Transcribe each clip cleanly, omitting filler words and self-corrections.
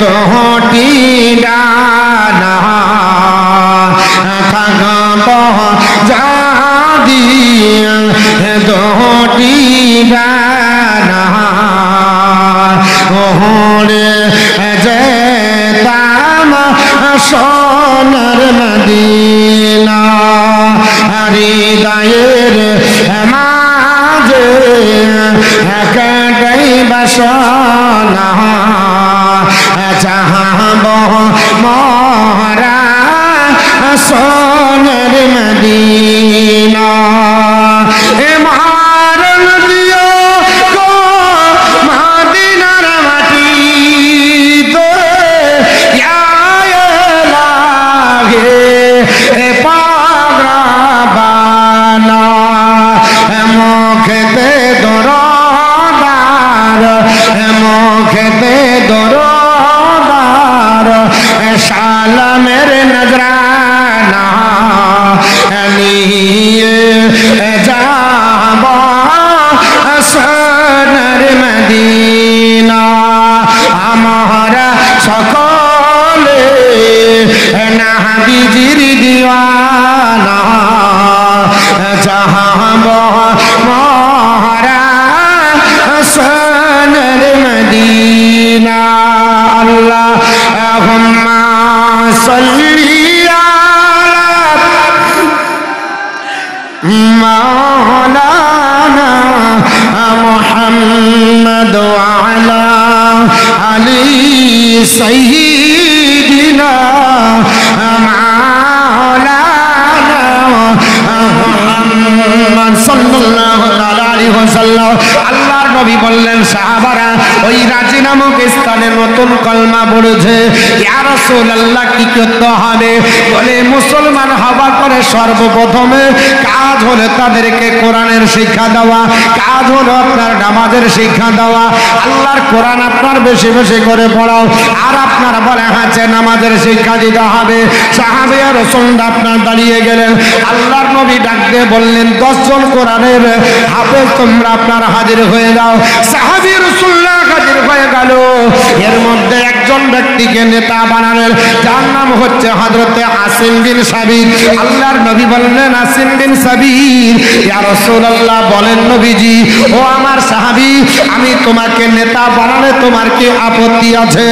দুটি ডানা থাকব যদি দুটি ডানা ওরে যেতাম সোনার মদিনা হৃদয়ের মাঝে একটাই বাসনা চাহব মোরা সোনার মদিনা এ মহারণ দিও গো মদিনার মাটি তো লাগে এ পাগড়াবানা মুখেতে দরদার মুখেতে দরদার সালামের নজরানা নিয়ে যাব সোনার মদিনা আমরা সকলে নবীজির দিওয়ানা চাহব মোরা সোনার মদিনা আল্লাহুম্মা সাল্লি আলা মাওলানা মুহাম্মদ ওয়া আলা আলি সাইয়্যিদিনা মাওলানা মুহাম্মদ সাল্লাল্লাহু আলাইহি ওয়াসাল্লাম। আল্লাহর নবী বললেন সাহাবারা ওই রাজি নামক স্থানে নতুন কলমা পড়েছে, ইয়া রাসূলুল্লাহ কি করতে হবে? বলে মুসলমান হবার পরে সর্বপ্রথমে কাজ হলো তাদেরকে কোরআনের শিক্ষা দেওয়া, কাজ হলো আপনার নামাজের শিক্ষা দেওয়া। আল্লাহর কোরআন আপনার বেশি বেশি করে পড়াও, আর আপনার বলে হাতে নামাজের শিক্ষা দিতে হবে। সাহাবে আর রাসূল আপনার দাঁড়িয়ে গেলেন, আল্লাহর নবী ডাক দিয়ে বললেন 10 জন কোরআনের হাফেজ তোমরা আপনার হাজির হয়ে যাও। সাহাবী রাসূলুল্লাহ হাজির হয়ে গেল। এর মধ্যে একজন ব্যক্তিকে নেতা বানালেন, যার নাম হচ্ছে হযরতে আসিম বিন সাবিত। আল্লাহর নবী বললেন আসিম বিন সাবিত, ইয়া রাসূলুল্লাহ বলেন নবীজি ও আমার সাহাবী আমি তোমাকে নেতা বানালে তোমার কি আপত্তি আছে?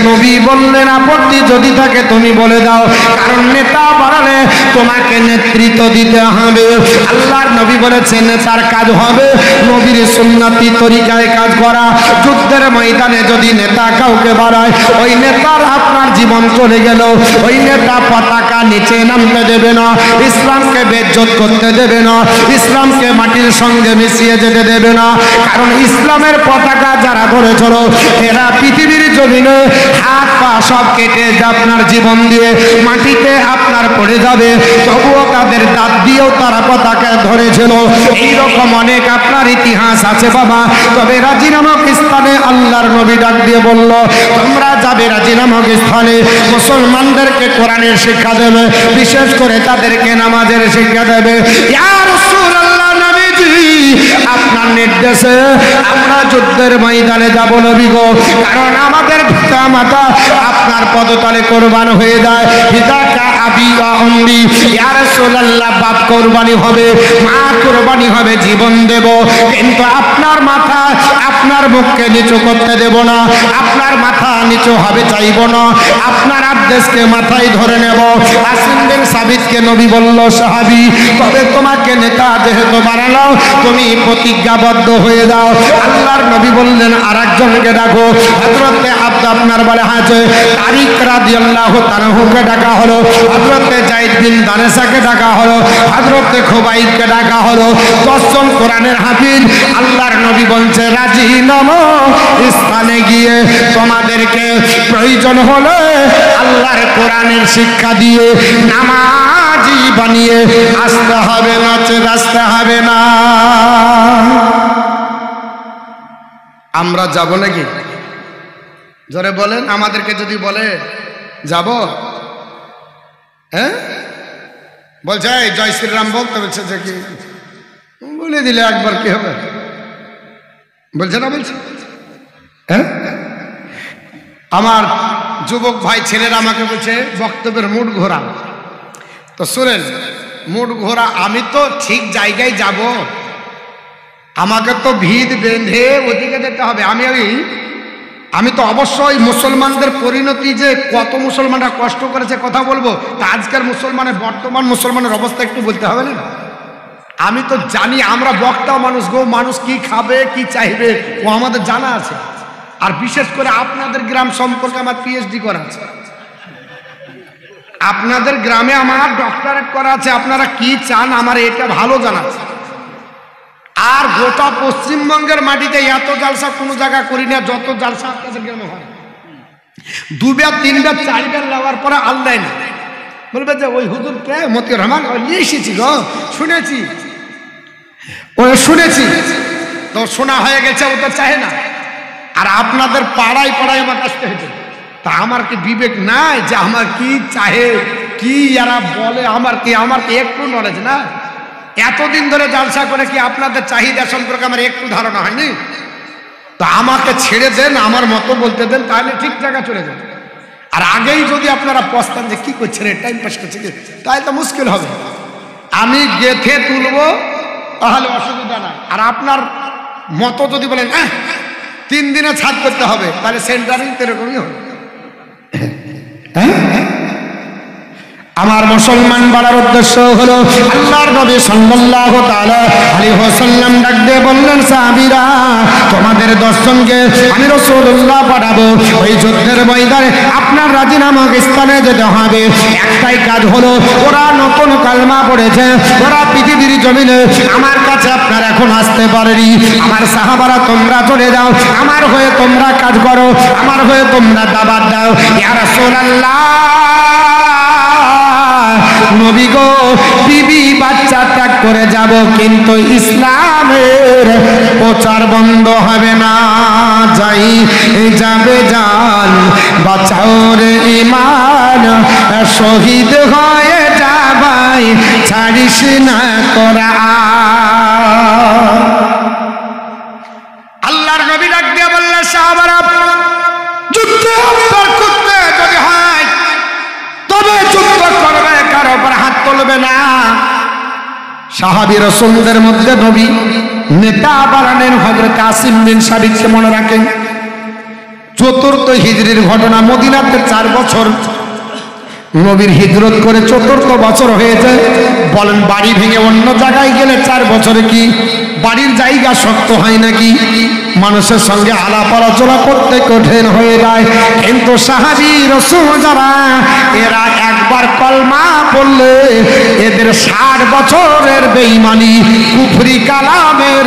নবী বললেন আপত্তি যদি থাকে তুমি বলে দাও, কারণ নেতা বানালে তোমাকে নেতৃত্ব দিতে হবে। আল্লাহর নবী বলেছেন নেতার কাজ হবে নবীর সুন্নতি তরিকায় কাজ করা। যুদ্ধের ময়দানে যদি নেতা কাউকে বাড়ায় ওই নেতার আপনার জীবন চলে গেল, ওই নেতা পতাকা নিচে নামতে দেবে না, ইসলামকে বেজ্জত করতে দেবে না, ইসলামকে মাটির সঙ্গে মিশিয়ে যেতে দেবে না। কারণ ইসলামের পতাকা যারা ধরেছিল এরা পৃথিবীর জমিনে হাত পা সব কেটে আপনার জীবন দিয়ে মাটিতে আপনার পড়ে যাবে, তবুও তাদের দাঁত দিয়েও তারা পতাকা ধরেছিল। এইরকম অনেক আপনার ইতিহাস আছে বাবা। তবে রাজি নামক স্থানে আল্লাহর নবী ডাক দিয়ে বলল তোমরা যাবে রাজি নামক স্থানে, মুসলমানদেরকে কোরআনের শিক্ষা দেবে, বিশেষ করে তাদেরকে নামাজের শিক্ষা দেবে। ইয়া রাসূলুল্লাহ নবীজি আপনার নির্দেশে আমরা যুদ্ধের ময়দানে যাব নবী গো, কারণ আমাদের পিতা মাতা আপনার পদতলে কোরবান হয়ে যায়। পিতাকা আবি ওয়া উম্মি, ইয়া রাসূলুল্লাহ বাপ কোরবানি হবে, মা কোরবানি হবে, জীবন দেব, কিন্তু আপনার মাথা আপনার মুখকে নিচু করতে দেব না, আপনার মাথা নিচু হবে চাইব না, আপনার আদেশকে মাথায় ধরে নেব। আসিম বিন সাবিতকে নবী বলল সাহাবী তবে তোমাকে নেতা যেহেতু বানালাম তুমি প্রতিজ্ঞাবদ্ধ হয়ে যাও। আল্লাহর নবী বললেন আরেকজনকে ডাকো। হযরতে আপনার বলে আছে তারিক রাদিয়াল্লাহু তাআলাকে ডাকা হলো, হযরতে যায়েদ বিন দানেসাকে ডাকা হলো, হযরতে খুবাইবকে ডাকা হলো। 10 জন কোরআনের হাফিজ। আল্লাহর নবী বলছে রাজি নামো স্থানে গিয়ে তোমাদেরকে প্রয়োজন হলে আল্লাহর কোরআনের শিক্ষা দিয়ে নামাজি বানিয়ে আসতে হবে, নচেত আসতে হবে না। আমরা যাব নাকি? জোরে বলেন, আমাদেরকে যদি বলে যাব, হ্যাঁ বলছে জয় শ্রীরাম বলতে বলছে যে কি বলে দিলে একবার কি হবে, বলছে না বলছে, হ্যাঁ আমার যুবক ভাই ছেলেরা আমাকে বলছে বক্তব্যের মুড ঘোরা। তো শুনেন, মুড ঘোরা, আমি তো ঠিক জায়গায় যাব, আমাকে তো ভিড় বেঁধে ওদিকে যেতে হবে। আমি তো অবশ্যই মুসলমানদের পরিণতি যে কত মুসলমানরা কষ্ট করেছে কথা বলবো, তা আজকের বর্তমান মুসলমানের অবস্থা একটু বলতে হবে না? আমি তো জানি, আমরা বক্তা মানুষ গো, মানুষ কি খাবে কি চাইবে ও আমাদের জানা আছে। আর বিশেষ করে আপনাদের গ্রাম সম্পর্কে আমার পিএইচডি করা আছে, আপনাদের গ্রামে আমার ডক্টরেট করা আছে, আপনারা কি চান আমার এটা ভালো জানা আছে। আর গোটা পশ্চিমবঙ্গের মাটিতে এত জালসা কোনো জায়গা করি না যত জালসা আপনাদের গ্রামে হয়। 2 বার 3 বার 4 বার লাগার পরে আল্লাহ না বলবে যে ওই হুজুর কে মতিউর রহমান নিয়ে এসেছি গো, শুনেছি তো শোনা হয়ে গেছে, ও তো চাহে না। আর আপনাদের পাড়ায় পাড়ায় আমার আসতে হয়েছে, তা আমার কি বিবেক নাই যে আমার কি চাহে, কি এরা বলে, আমার কি একটু নলেজ না? এতদিন ধরে জালসা করে কি আপনাদের চাহিদা সম্পর্কে আমার একটু ধারণা হয়নি? তা আমাকে ছেড়ে দেন, আমার মতো বলতে দেন, তাহলে ঠিক জায়গা চলে যাবে। আর আগেই যদি আপনারা পস্তান যে কি করছেন, টাইম পাস করছে, তাই তো মুশকিল হবে। আমি গেথে তুলবো তাহলে অসুবিধা নাই। আর আপনার মতো যদি বলেন 3 দিনে ছাদ করতে হবে, তাহলে সেন্টারিং এরকমই হবে। আমার মুসলমান বলার উদ্দেশ্য হলো, আল্লাহর নবী সাল্লাল্লাহু তাআলা আলাইহি ওয়াসাল্লাম ডাক দিয়ে বললেন, সাহাবীরা তোমাদের 10 জনকে আমি রাসূলুল্লাহ পাঠাবো ওই যুদ্ধের ময়দানে, আপনার রাজিনামক স্থানে যেতে হবে। একটাই কাজ হলো, ওরা নতুন কালমা পড়েছে, ওরা পৃথিবীর জমিনে আমার কাছে আপনার এখন আসতে পারেনি। আমার সাহাবারা তোমরা চলে যাও, আমার হয়ে তোমরা কাজ করো, আমার হয়ে তোমরা দাওয়াত দাও। ইয়া রাসূলুল্লাহ, নবী গো, বিবি বাচ্চা ত্যাগ করে যাব, কিন্তু ইসলামের প্রচার বন্ধ হবে না। যাই যাবে জান, বাঁচাও রে ঈমান, শহীদ হয়ে যাবাই, ছাড়িস না কোরআন। আল্লাহর নবী ডাক দিয়ে বললেন, সাহাবারা যুদ্ধে করতে যদি হয় তবে যুদ্ধ করবে, কারো উপর হাত তুলবে না। সাহাবী রাসূলদের মধ্যে নবী নেতা বানালেন হযরত আসিম বিন সাবিতকে, মনে রাখেন। 4th হিজরির ঘটনা, মদিনাতে 4 বছর নবীর হিজরত করে 4th বছর হয়েছে। বলেন বাড়ি ভেঙে অন্য জায়গায় গেলে 4 বছরে কি বাড়ির জায়গা শক্ত হয় নাকি? মানুষের সঙ্গে আলাপ আলোচনা করতে কঠিন হয়ে যায়। কিন্তু সাহাবী রাসূল যারা, এরা একবার কলমা পড়লে এদের 60 বছরের বেঈমানি কুফরি কালামের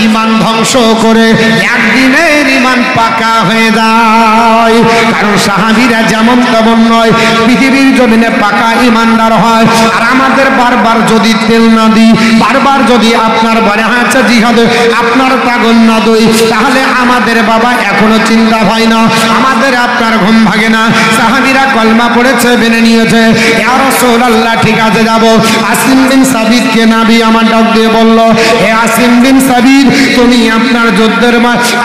ঈমান ধ্বংস করে একদিনের ঈমান পাকা হয়ে যায়। কারণ সাহাবীরা যেমন তেমন নয়, পৃথিবীর জমিনে পাকা ঈমানদার হয়। আর আমাদের বারবার যদি তেল না দিই, বারবার যদি আপনার বলে হাঁচা জিহাদে আপনার পাগল না দই, তাহলে আমাদের বাবা এখনো চিন্তা হয় না, আমাদের আপনার ঘুম ভাগে না। সাহাবীরা কলমা পড়েছে, মেনে নিয়েছে। ইয়া রাসূলুল্লাহ, ঠিক আছে যাব। আসিম বিন সাবিতকে নবী আমার ডাক দিয়ে বলল, হে আসিম বিন সাবিত, তুমি আপনার যুদ্ধের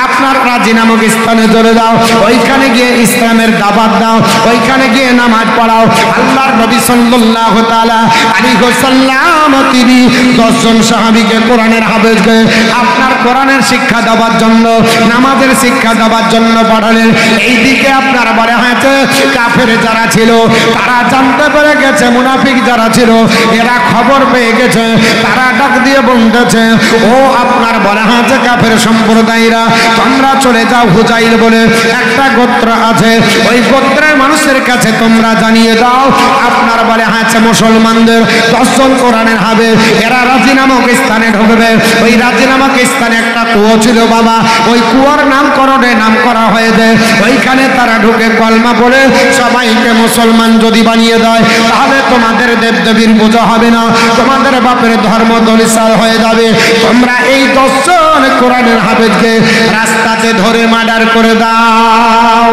আপনার রাজিনামক স্থানে চলে যাও, ওইখানে গিয়ে ইসলামের দাওয়াত দাও, ওইখানে গিয়ে নামাজ পড়াও। আল্লাহর নবী সাল্লাল্লাহু তাআলা আলাইহি ওয়াসাল্লাম তিনি 10 জন সাহাবীকে কোরআনের হাফেজকে আপনার কোরআনের শিক্ষা দেওয়ার জন্য, নামাজের শিক্ষা দেওয়ার জন্য পাঠালেন। এইদিকে আপনার বলে হয়েছে কাফের যারা ছিল তারা জানতে পেরে গেছে, মুনাফিক যারা ছিল এরা খবর পেয়ে গেছে, তারা ডাক দিয়ে বলতেছে, ও আপনার বলে হয়েছে কাফের সম্প্রদায়রা, তোমরা চলে যাও হুজাইল বলে একটা গোত্র আছে, ওই গোত্রের মানুষের কাছে তোমরা জানিয়ে দাও আপনার বলে হয়েছে মুসলমানদের 10 জন কোরআনের হাফেজ, এরা রাজিনামক স্থানে ঢুকবে। ওই রাজিনামক স্থানে একটা কুয়ো ছিল বাবা, ওই কুয়োর নামকরণে নাম করা হয়েছে। ওইখানে তারা ঢুকে কলমা পড়ে সবাইকে মুসলমান যদি বানিয়ে দেয়, তাহলে তোমাদের দেবদেবীর পূজা হবে না, তোমাদের বাপের ধর্ম দলিসাল হয়ে যাবে। তোমরা এই 10 জন কোরআনের হাফেজকে রাস্তাতে ধরে মার্ডার করে দাও।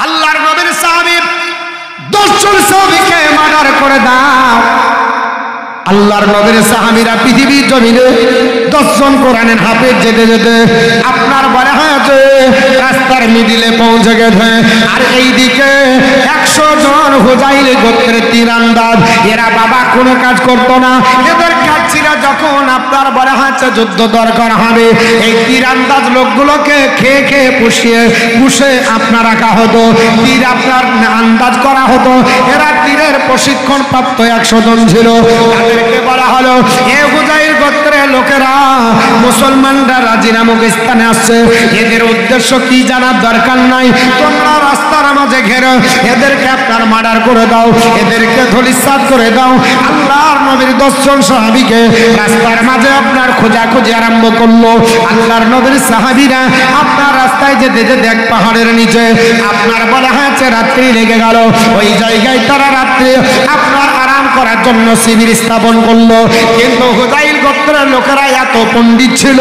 আল্লাহর নবীর সাহাবী 10 জন সাহাবীকে মার্ডার করে দাও। আল্লাহর নবীর সাহাবীরা পৃথিবীর জমিনে 10 জন কোরআনের হাফেজ যেতে যেতে আপনার বলে হয় হচ্ছে রাস্তার মিডিলে পৌঁছে গেছে। আর এইদিকে 100 জন হুজাইল গোত্রের তীরন্দাজ, এরা বাবা কোনো কাজ করতো না। এদের কাজ ছিল যখন আপনার বলা হচ্ছে যুদ্ধ দরকার হবে, এই তীরন্দাজ লোকগুলোকে খেয়ে খেয়ে পুষে আপনার রাখা হতো, তীর আপনার আন্দাজ করা হতো। এরা তীরের প্রশিক্ষণ প্রাপ্ত 100 জন ছিল। তাদেরকে বলা হলো, এ হুজাইল গোত্রের লোকেরা, মুসলমানরা রাজি নামক স্থানে আসছে, এদের উদ্দেশ্য কি জানার দরকার নাই। তোমরা রাস্তার মাঝে ঘেরো, এদেরকে আপনার মার্ডার করে দাও, এদেরকে ধূলিসাৎ করে দাও। আল্লাহর নবীর 10 জন সাহাবীকে রাস্তার মাঝে আপনার খোঁজাখুঁজি আরম্ভ করলো। আল্লাহর নবীর সাহাবীরা আপনার রাস্তায় যেতে যেতে এক পাহাড়ের নিচে আপনার বলা হয়েছে রাত্রি লেগে গেল। ওই জায়গায় তারা রাত্রি আপনার আরাম করার জন্য শিবির স্থাপন করলো। কিন্তু হুজাইল গোত্রের লোকেরা এত পণ্ডিত ছিল,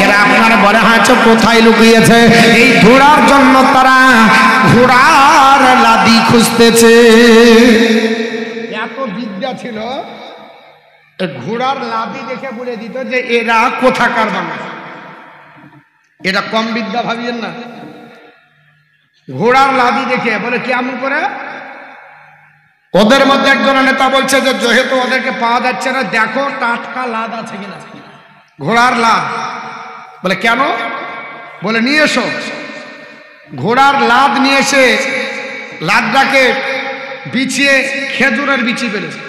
এরা আপনার বলা হয়েছে কোথায় লুকিয়েছে, এই ঘোড়ার জন্য তারা ঘোড়ার লাদি খুঁজতেছে। এত বিদ্যা ছিল, ঘোড়ার লাদি দেখে বলে দিত যে এরা কোথাকার মানুষ। এটা কম বিদ্যা ভাবিয়েন না। ঘোড়ার লাদি দেখে বলে কেমন করে। ওদের মধ্যে একজন নেতা বলছে যে যেহেতু ওদেরকে পাওয়া যাচ্ছে না, দেখো টাটকা লাদ আছে কিনা, ঘোড়ার লাদ। বলে কেন? বলে নিয়ে এসো। ঘোড়ার লাদ নিয়ে এসে লাদটাকে বিছিয়ে খেজুরের বিচি পেলেছে।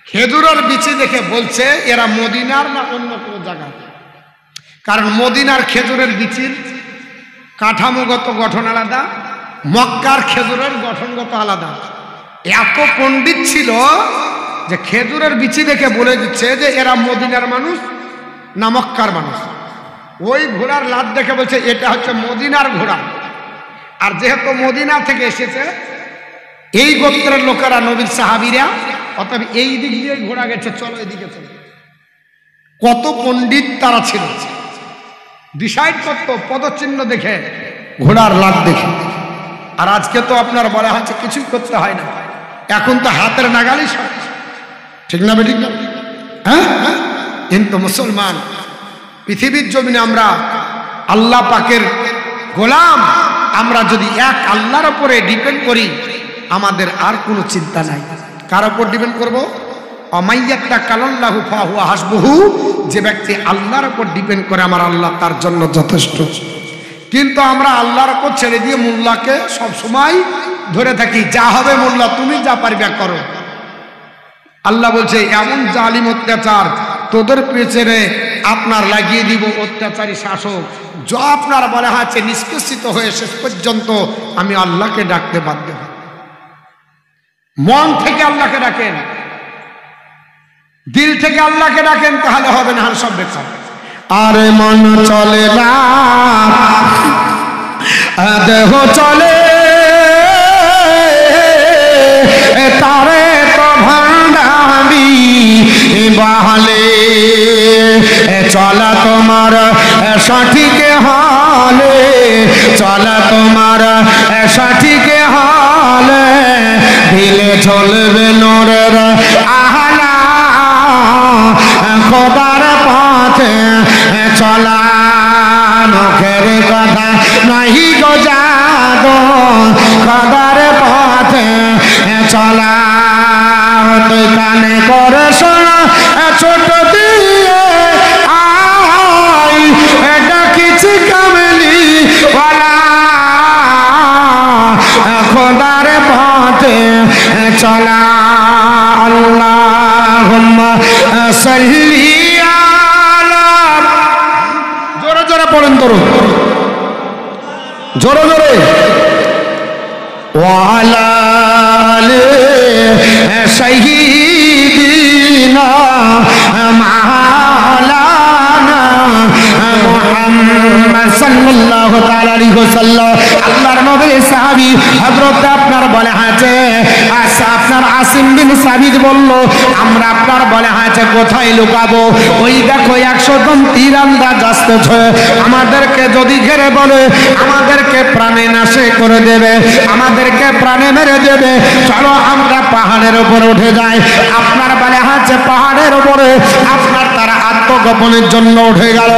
খেজুরের বিচি দেখে বলছে এরা মদিনার না অন্য কোনো জায়গা, কারণ মদিনার খেজুরের বিচির কাঠামোগত গঠন আলাদা, মক্কার খেজুরের গঠনগত আলাদা। এত পণ্ডিত ছিল যে খেজুরের বিচি দেখে বলে দিচ্ছে যে এরা মদিনার মানুষ না মক্কার মানুষ। ওই ঘোড়ার লাদ দেখে বলছে এটা হচ্ছে মদিনার ঘোড়া। আর যেহেতু মদিনা থেকে এসেছে এই গোত্রের লোকেরা, নবীর সাহাবীরা, অতএব এই দিক দিয়ে ঘোড়া গেছে, চলো এদিকে চলো। কত পণ্ডিত তারা ছিল, ডিসাইড করতো পদচিহ্ন দেখে, ঘোড়ার লাদ দেখে। আর আজকে তো আপনার বলা হচ্ছে কিছুই করতে হয় না, এখন তো হাতের নাগালই সব, ঠিক না ঠিক না? হ্যাঁ, কিন্তু মুসলমান পৃথিবীর জমিনে আমরা আল্লাহ পাকের গোলাম, আমরা যদি এক আল্লাহর উপরে ডিপেন্ড করি, আমাদের আর কোনো চিন্তা নাই। কার উপর ডিপেন্ড করবো? যে ব্যক্তি আল্লাহর উপর ডিপেন্ড করে, আমার আল্লাহ তার জন্য যথেষ্ট। কিন্তু আমরা আল্লাহর উপর ছেড়ে দিয়ে মোল্লাকে সব সময় ধরে থাকি, যা হবে মোল্লা তুমি যা পারবে করো। আল্লাহ বলছে এমন জালিম অত্যাচার তোদের পেছনে আপনার লাগিয়ে দিব অত্যাচারী শাসক, যা আপনার বলা হচ্ছে নিষ্পেষিত হয়ে শেষ পর্যন্ত আমি আল্লাহকে ডাকতে বাধ্য হই। মন থেকে আল্লাহকে ডাকেন, দিল থেকে আল্লাহকে ডাকেন, তাহলে হবে না সব বেকার। আরে মন চলে না, দেহ চলে, তারে তো ভান্ডামি বহালে, চলা তোমার সঠিক হালে, চলা তোমার সঠিক হালে, দিলে চলবে নোরের আহলা, খোদার পথে চলা, মুখের কথা নাহি গো জাদু, খোদার পথে চলা, তুই কানে করে শোনা ছোট দিয়ে আই, এটা কিছু কামলি ওয়ালা, খোদার পথে চলা। আল্লাহুম্মা সাল্লি আলা, জোরে জোরে পড়েন, জোরে জোরে, ওয়ালা আলি সাইয়্যিদিনা মাওলানা মুহাম্মদ সাল্লাল্লাহু তাআলা আলাইহি ওয়াসাল্লাম। আল্লাহর নবীর সাহাবী হযরত আপনার বলে আছে, আপনার আসিম বিন সাবিত বলল আমরা আপনার বলে আছে কোথায় লুকাবো? ওই দেখো 100 জন তীরন্দাজ আসতেছে, আমাদেরকে যদি ঘিরে বলে আমাদেরকে প্রাণে নাশে করে দেবে, আমাদেরকে প্রাণে মেরে দেবে, চলো আমরা পাহাড়ের উপরে উঠে যাই। আপনার বলে আছে পাহাড়ের উপরে আপনার তারা আত্মগোপনের জন্য উঠে গেল।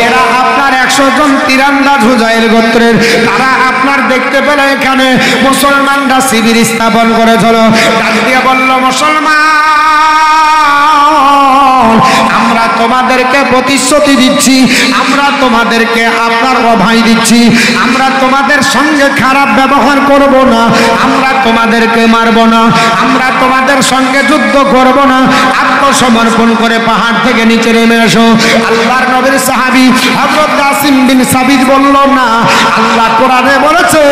এরা আপনার 100 100 জন তীরন্দাজ হুজাইল গোত্রের, তারা আপনার দেখতে পেলে এখানে মুসলমানরা শিবির স্থাপন করেছিল। ডাক দিয়ে বলল, মুসলমান, আমরা তোমাদেরকে প্রতিশ্রুতি দিচ্ছি, আমরা তোমাদেরকে আপনার অভয় দিচ্ছি, আমরা তোমাদের সঙ্গে খারাপ ব্যবহার করব না, আমরা তোমাদেরকে মারব না, আমরা তোমাদের সঙ্গে যুদ্ধ করব না, আত্মসমর্পণ করে পাহাড় থেকে নিচে নেমে এসো। আল্লাহর নবীর সাহাবী হযরত আসিম বিন সাবিত বলল, না, আল্লাহ কোরআনে বলেছে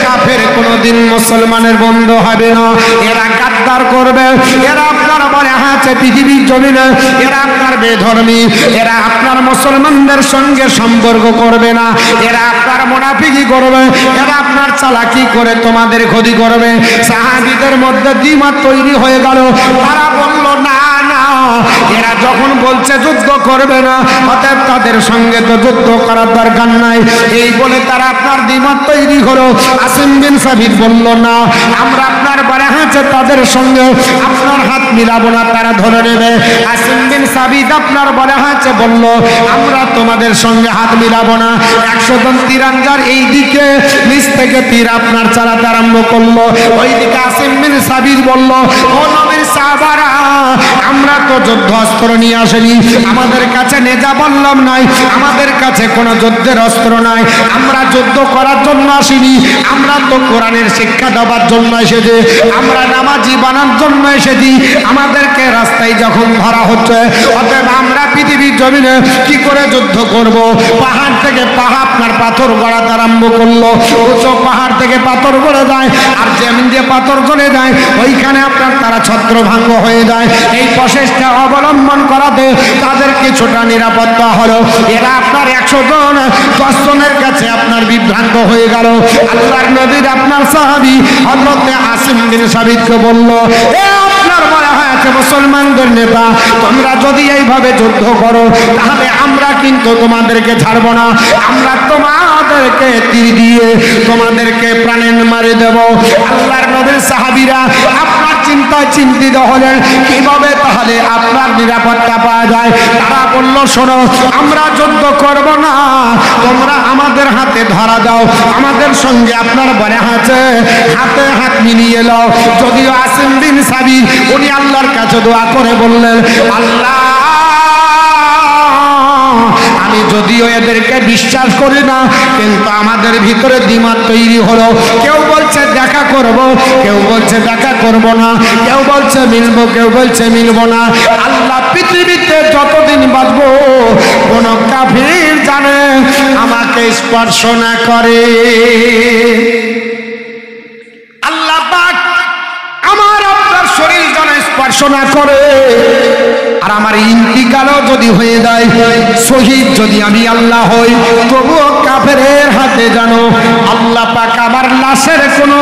কাফের কোনোদিন মুসলমানের বন্ধু হবে না, এরা গাদ্দার করবে, এরা আপনার বলে আছে পৃথিবীর জমিনে এরা আপনার বেধর্মী, এরা আপনার মুসলমানদের সঙ্গে সম্পর্ক করবে না, এরা আপনার মুনাফিকি করবে, এরা আপনার চালাকি করে তোমাদের ক্ষতি করবে। সাহাবীদের মধ্যে দ্বিমত তৈরি হয়ে গেল। তারা বলল, না না, এরা যখন বলছে যুদ্ধ করবে না, অতএব তাদের সঙ্গে তো যুদ্ধ করার দরকার নাই। এই বলে তারা আপনার দ্বিমত তৈরি হলো। আসিম বিন সাবিত বলল, না, আমরা আপনার বলে আছে তাদের সঙ্গে আপনার হাত মিলাবো না, তারা ধরে নেবে। আসিম বিন সাবিত আপনার বলে আছে বলল, আমরা তোমাদের সঙ্গে হাত মিলাবো না। 100 জন তীরন্দাজ এই দিকে নিচ থেকে তীর আপনার চালাতে আরম্ভ করলো। ওইদিকে আসিম বিন সাবিত বলল, ও নবীর সাহাবারা, আমরা তো যুদ্ধ অস্ত্র নিয়ে আসেনি, আমাদের কাছে নেজা বললাম নাই, আমাদের কাছে কোনো যুদ্ধের অস্ত্র নাই, আমরা যুদ্ধ করার জন্য আসিনি, আমরা তো কোরআনের শিক্ষা দেওয়ার জন্য এসেছি, আমরা নামাজি বানার জন্য এসেছি। আমাদেরকে রাস্তায় যখন ধরা হচ্ছে, অতএব আমরা পৃথিবীর জমিনে কি করে যুদ্ধ করব? পাহাড় থেকে আপনার পাথর গড়াতে আরম্ভ করলো। উঁচু পাহাড় থেকে পাথর গড়ে যায়, আর যেমন যে পাথর গড়ে যায় ওইখানে আপনার তারা ছত্রভঙ্গ হয়ে যায়। এই প্রচেষ্টা অবলম্বন করাতে তাদের কিছুটা নিরাপত্তা হলো। এরা আপনার 100 জন 10 জনের কাছে আপনার বিভ্রান্ত হয়ে গেল। আল্লাহর নবীর আপনার সাহাবী হযরত আসিম বিন সাবিতকে বলল, এ আপনার বলা হয়েছে মুসলমানদের নেতা, তোমরা যদি এইভাবে যুদ্ধ করো তাহলে আমরা কিন্তু তোমাদেরকে ছাড়ব না, আমরা তোমাদেরকে তীর দিয়ে তোমাদেরকে প্রাণে মারে দেব। আল্লাহর নবীর সাহাবীরা আপনার চিন্তায় চিন্তিত হলেন, কিভাবে তাহলে আপনার নিরাপত্তা পাওয়া যায়। তারা বলল, শোনো, আমরা যুদ্ধ করব না, তোমরা আমাদের হাতে ধরা দাও, আমাদের সঙ্গে আপনার বলে আছে হাতে হাত মিলিয়ে নাও। যদিও আসিম বিন সাবিত উনি আল্লাহর কাছে দোয়া করে বললেন, আল্লাহ, আমি যদিও এদেরকে বিশ্বাস করি না, কিন্তু আমাদের ভিতরে দ্বিমত তৈরি হলো। কেউ বলছে দেখা করব, কেউ বলছে দেখা করব না, কেউ বলছে মিলবো, কেউ বলছে মিলবো না। আল্লাহ, পৃথিবীতে যতদিন বাঁচবো কোন কাফির জানে আমাকে স্পর্শ না করে। আল্লাহ পাক আমার আপনার শরীর যেন স্পর্শ না করে, আর আমার ইন্তিকালও যদি হয়ে যায়, শহীদ যদি আমি আল্লাহ হই, তবুও কাফেরের হাতে যেন আল্লাহ পাক আমার লাশের কোনো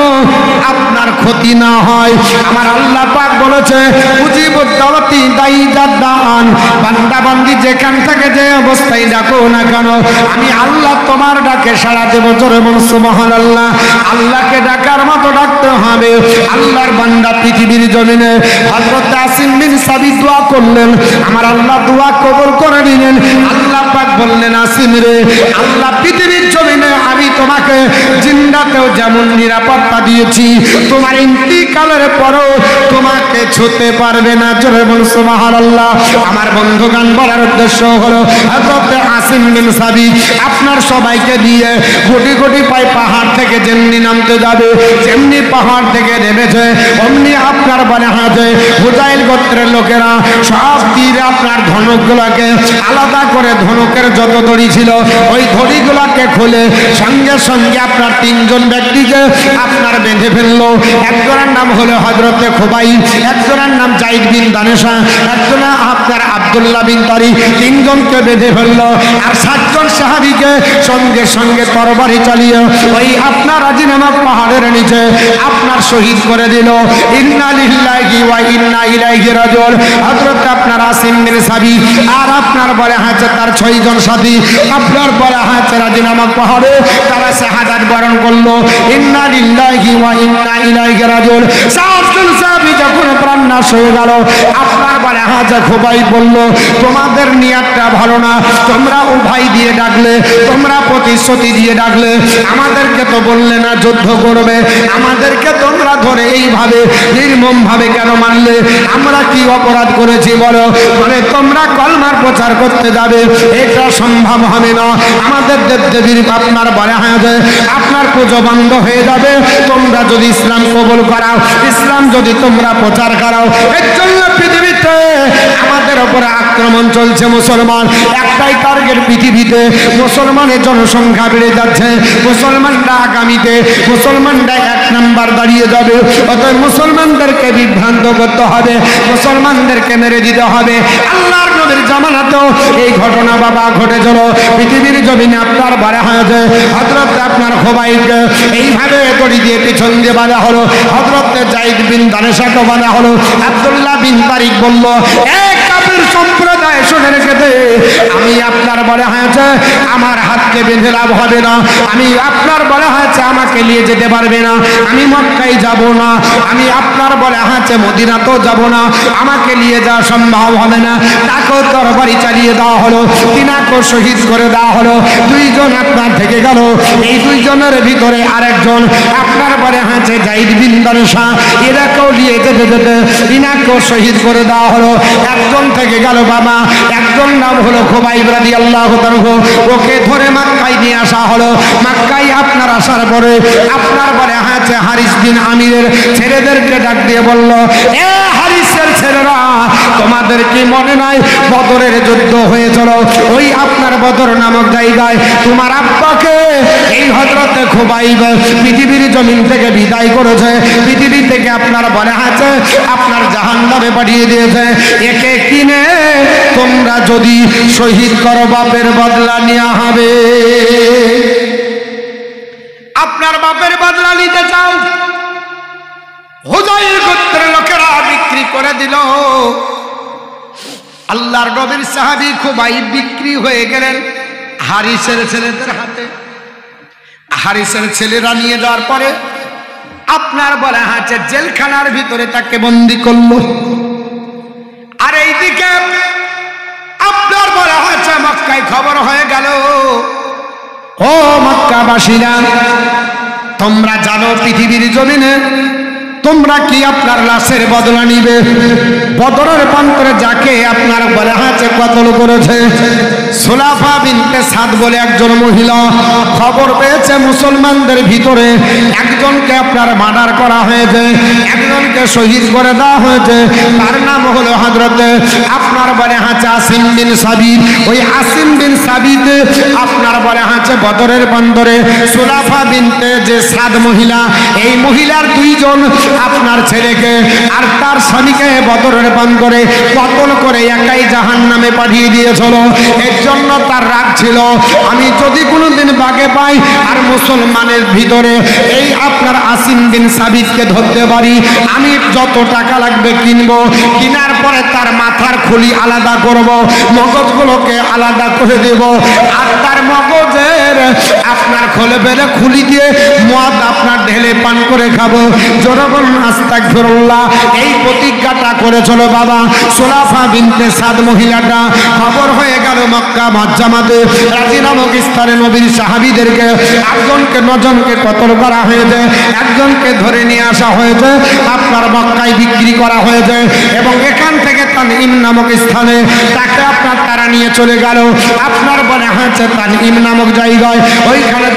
আপনার ক্ষতি না হয়। আমার আল্লাহ পাক বলেছে, মুজিবুদ দাওয়াতি দাঈ জাদ্দান, বান্দা বান্দি যেখান থেকে যে অবস্থায় ডাকো না কেন, আমি আল্লাহ তোমার ডাকে সাড়া দেব। জোরে বলুন সুবহানাল্লাহ। আল্লাহকে ডাকার মতো ডাকতে হবে। আল্লাহর বান্দা পৃথিবীর জমিনে হযরত আসিম বিন সাবিত দোয়া করলেন, আমার আল্লাহ দোয়া কবুল করে নিলেন। আল্লাহ পাক বললেন, আসিম রে, আল্লাহ পৃথিবীর জমিনে আমি তোমাকে জিন্দাতেও যেমন নিরাপত্তা দিয়েছি, তোমার ইন্তিকালের পরও তোমাকে ছুঁতে পারবে না। জোরে বলুন সুবহানাল্লাহ। আমার বন্ধুগণ, বলার উদ্দেশ্য হলো হযরত আসিম বিন সাবিত আপনার সবাইকে দিয়ে কোটি কোটি পায় পাহাড় থেকে যেমনি নামতে যাবে, যেমনি পাহাড় থেকে নেমেছে অমনি আপনার বলে হাতে হুজাইল গোত্রের লোকেরা সব তীর আপনার ধনুকগুলোকে আলাদা করে, ধনুকের যত দড়ি ছিল ওই দড়িগুলোকে খুলে সঙ্গে সঙ্গে আপনার 3 জন ব্যক্তিকে আপনার বেঁধে ফেললো। একজনের নাম হলো হযরতে খুবাইব, একজনের নাম যায়েদ বিন দানেশা, একজনের আপনার আব্দুল্লাহ বিন তারিক। 3 জনকে বেঁধে ফেললো, আর 7 জন সাহাবীকে সঙ্গে সঙ্গে তরবারি চালিয়ে ওই আপনার রাজিনামা পাহাড়ের নিচে আপনার শহীদ করে দিল। ইন্না লিল্লাহি ওয়া ইন্না ইলাইহি রাজিউন। হযরত আপনার আসিম বিন সাবিত আর আপনার বলে আছে তার 6 জন সাথী, আপনার বলে আছে রাজিনামা পাহাড়ে তারা শাহাদাত বরণ করলো। ইন্না লিল্লাহি ওয়া ইন্না ইলাইহি রাজিউন। সাহাবুল সাহাবী যখন প্রাণ নাশ হয়ে গেল, আপনার বলে হাজা খোবাই বলল, তোমাদের নিয়তটা ভালো না, তোমরা উভয় দিয়ে ডাকলে, তোমরা প্রতিশ্রুতি দিয়ে ডাকলে, আমাদেরকে তো বললে না যুদ্ধ করবে, আমাদেরকে তোমরা ধরে এইভাবে নির্মম ভাবে কেন মারলে? আমরা কি অপরাধ করেছি বলো? বলে তোমরা কলমার প্রচার করতে যাবে, এটা সম্ভব হবে না। আমাদের দেবদেবীর আপনার বলে হাজে আপনার পুজো বন্ধ হয়ে যাবে। তোমরা যদি ইসলাম কবুল করাও, ইসলাম যদি তোমরা প্রচার করাও, এর জন্য পৃথিবীতে আমাদের উপরে আক্রমণ চলছে। মুসলমান একটাই টার্গেট, পৃথিবীতে মুসলমানের জনসংখ্যা বেড়ে যাচ্ছে, মুসলমানরা আগামীতে মুসলমানরা 1 নাম্বার দাঁড়িয়ে যাবে। অতএব মুসলমানদেরকে বিভ্রান্ত করতে হবে, মুসলমানদেরকে মেরে দিতে হবে। আল্লাহর নবীর জামানাতেও এই ঘটনা বাবা ঘটেছিল। পৃথিবীর জমিনে আপনার বাড়া হয়েছে, হযরত আপনার খোবাইবকে এইভাবে দড়ি দিয়ে পিছন দিয়ে বাঁধা হলো, হযরত যায়েদ বিন দানেশাকে বাঁধা হলো। আব্দুল্লাহ বিন তারিক বলল, এক কাফির সম্প্রদায় শুনে রেখে দে, আমি আপনার বলা হয়েছে আমার হাতকে বেঁধে লাভ হবে না, আমি আপনার বলা হয়েছে আমাকে নিয়ে যেতে পারবে না, আমি মক্কায় যাব না, আমি আপনার বলা হয়েছে মদিনাতেও যাব না, আমাকে নিয়ে যাওয়া সম্ভব হবে না। তাকেও তরবারি চালিয়ে দেওয়া হলো, তিনাকেও শহীদ করে দেওয়া হলো। 2 জন আপনার থেকে গেল। এই 2 জনের ভিতরে আরেকজন আপনার বলে হয়েছে যায়েদ বিন দানেশা, এরাকেও নিয়ে যেতে যেতে ইনাকেও শহীদ করে দেওয়া হলো। একজন থেকে গেল বাবা, একজন নাম হলো খোবাইব রাদিয়াল্লাহু তাআলা, ওকে ধরে মক্কায় নিয়ে আসা হলো। মক্কায় আপনার আসার পরে আপনার বলে হয়েছে হারিস বিন আমিরের ছেলেদেরকে ডাক দিয়ে বলল, এ হারিসের ছেলেরা, তোমাদের কি মনে নাই বদরের যুদ্ধ হয়েছিল? ওই আপনার বদর নামক জায়গায় তোমার আব্বাকে এই হযরতে খোবাইব পৃথিবীর জমিন থেকে বিদায় করেছে, পৃথিবী থেকে আপনার বলে আছে আপনার জাহান্নামে পাঠিয়ে দিয়েছে। একে কিনে তোমরা যদি শহীদ করো, বাপের বদলা নেওয়া হবে। আপনার বাপের বদলা নিতে চাও? হুযাইল গোত্রের লোকেরা বিক্রি করে দিল। আল্লাহর নবীর সাহাবী খোবাইব বিক্রি হয়ে গেলেন হারিসের ছেলেদের হাতে। হারিসের ছেলেরা নিয়ে যাওয়ার পরে আপনার বলা আছে জেলখানার ভিতরে তাকে বন্দী করলো। আর এইদিকে আপনার বলা হয়েছে মক্কায় খবর হয়ে গেল, ও মক্কাবাসীরা, তোমরা জানো পৃথিবীর জমিনে তোমরা কি আপনার লাশের বদলা নিবে? বদরের প্রান্তরে যাকে আপনার বলা আছে কতল করেছে, সুলাফা বিনতে সাদ বলে একজন মহিলা খবর পেয়েছে মুসলমানদের ভিতরে একজনকে আপনার মার্ডার করা হয়েছে, একজনকে শহীদ করে দেওয়া হয়েছে। তার নাম হলো হযরতে আপনার বলে আছে আসিম বিন সাবিত। ওই আসিম বিন সাবিত আপনার বলে আছে বদরের প্রান্তরে সুলাফা বিনতে যে সাদ মহিলা, এই মহিলার 2 জন আপনার ছেলেকে আর তার স্বামীকে বদরের প্রান্তরে কতল করে একাই জাহান্নামে পাঠিয়ে দিয়েছিল। এর জন্য তার রাগ ছিল, আমি যদি কোনোদিন বাগে পাই আর মুসলমানের ভিতরে এই আপনার আসিম বিন সাবিতকে ধরতে পারি, আমি যত টাকা লাগবে কিনবো, কেনার পরে তার মাথার খুলি আলাদা করব, মগজগুলোকে আলাদা করে দেব, আর তার মগজের আপনার খোলে ফেলে খুলি দিয়ে মদ আপনার ঢেলে পান করে খাবো। জনগণ আস্তাগফিরুল্লাহ, এই প্রতিজ্ঞাটা করেছিল বাবা সুলাফা বিনতে সাদ মহিলাটা। খবর হয়ে গেল মক্কা মুআজ্জামাতে রাজি নামক স্থানে নবীর সাহাবীদেরকে 8 জনকে 9 জনকে কতল করা হয়েছে, একজনকে ধরে নিয়ে আসা হয়েছে, আপনার মক্কায় বিক্রি করা হয়েছে। এবং এখান থেকে তানঈম নামক স্থানে তাকে আপনার তারা নিয়ে চলে গেল আপনার বলে হয়েছে তানঈম নামক জায়গায়, ওইখানে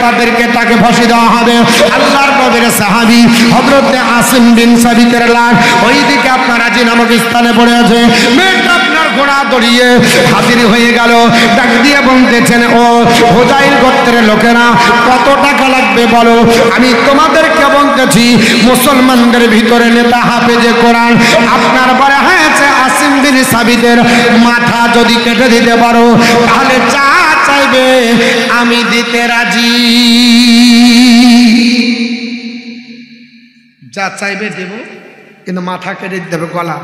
তাকে ফাঁসি দেওয়া হবে। আল্লাহর নবীর সাহাবী হযরতে আসিম বিন সাবিতের লাশ ওইদিকে আপনার রাজি নামক স্থানে পড়ে আছে। মেয়েটা আপনার ঘোড়া দড়িয়ে হাজির হয়ে গেল, ডাক দিয়ে বলতেছেন, ও হুযাইল গোত্রের লোকেরা, কত টাকা লাগবে বলো? আমি তোমাদেরকে বলতেছি মুসলমানদের ভিতরে নেতা হাফেজে কোরআন আপনার বলা হয়েছে আসিম বিন সাবিতের মাথা যদি কেটে দিতে পারো, তাহলে যা চাইবে আমি দিতে রাজি, যা চাইবে দেব, কিন্তু মাথা কেটে দিতে হবে, গলা।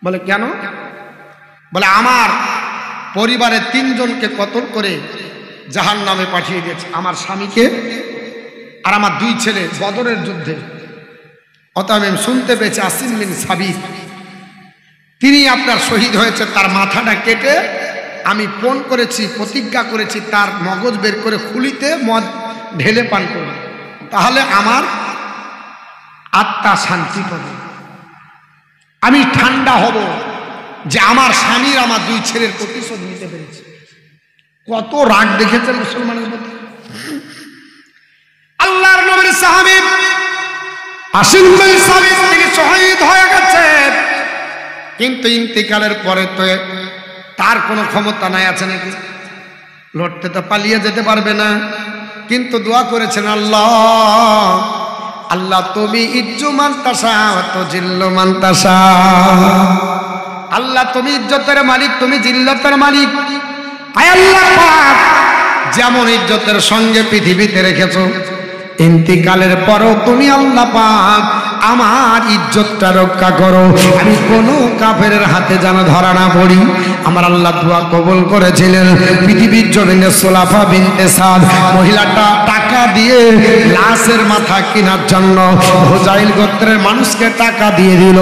বলে কেন? বলে আমার পরিবারের 3 জনকে কতল করে জাহান্নামে পাঠিয়ে দিয়েছে আমার স্বামীকে আর আমার দুই ছেলে বদরের যুদ্ধে। অতএব আমি শুনতে পেয়েছি আসিম বিন সাবিত তিনি আপনার শহীদ হয়েছে, তার মাথাটা কেটে আমি ফোন করেছি, প্রতিজ্ঞা করেছি তার মগজ বের করে খুলিতে মদ ঢেলে পান করব, তাহলে আমার আত্মা শান্তি পাবে, আমি ঠান্ডা হব যে আমার স্বামীর আমার দুই ছেলের প্রতিশোধ নিতে পেরেছে। কত রাগ দেখেছেন মুসলমানের মধ্যে। আল্লাহর নবীর সাহাবী আসিম বিন সাবিত তিনি শহীদ হয়ে গেছেন, কিন্তু ইন্তিকালের পরে তো তার কোনো ক্ষমতা নাই আছে নাকি? লড়তে তো পালিয়ে যেতে পারবে না, কিন্তু দোয়া করেছেন আল্লাহ আল্লাহ তুমি ইজ্জু মানতাসা তো জিল্লু মানতাসা, আল্লাহ তুমি ইজ্জতের মালিক, তুমি জিল্লতের মালিক। আয় আল্লাহ পাক যেমন ইজ্জতের সঙ্গে পৃথিবীতে রেখেছো, ইন্তিকালের পরও তুমি আল্লাহ পাক আমার ইজ্জতটা রক্ষা করো, আমি কোনো কাফেরের হাতে যেন ধরা না পড়ি। আমার আল্লাহ দোয়া কবুল করেছিলেন। পৃথিবীর জমিনে সুলাফা বিনতে সাদ মহিলাটা টাকা দিয়ে লাশের মাথা কেনার জন্য হুজাইল গোত্রের মানুষকে টাকা দিয়ে দিল,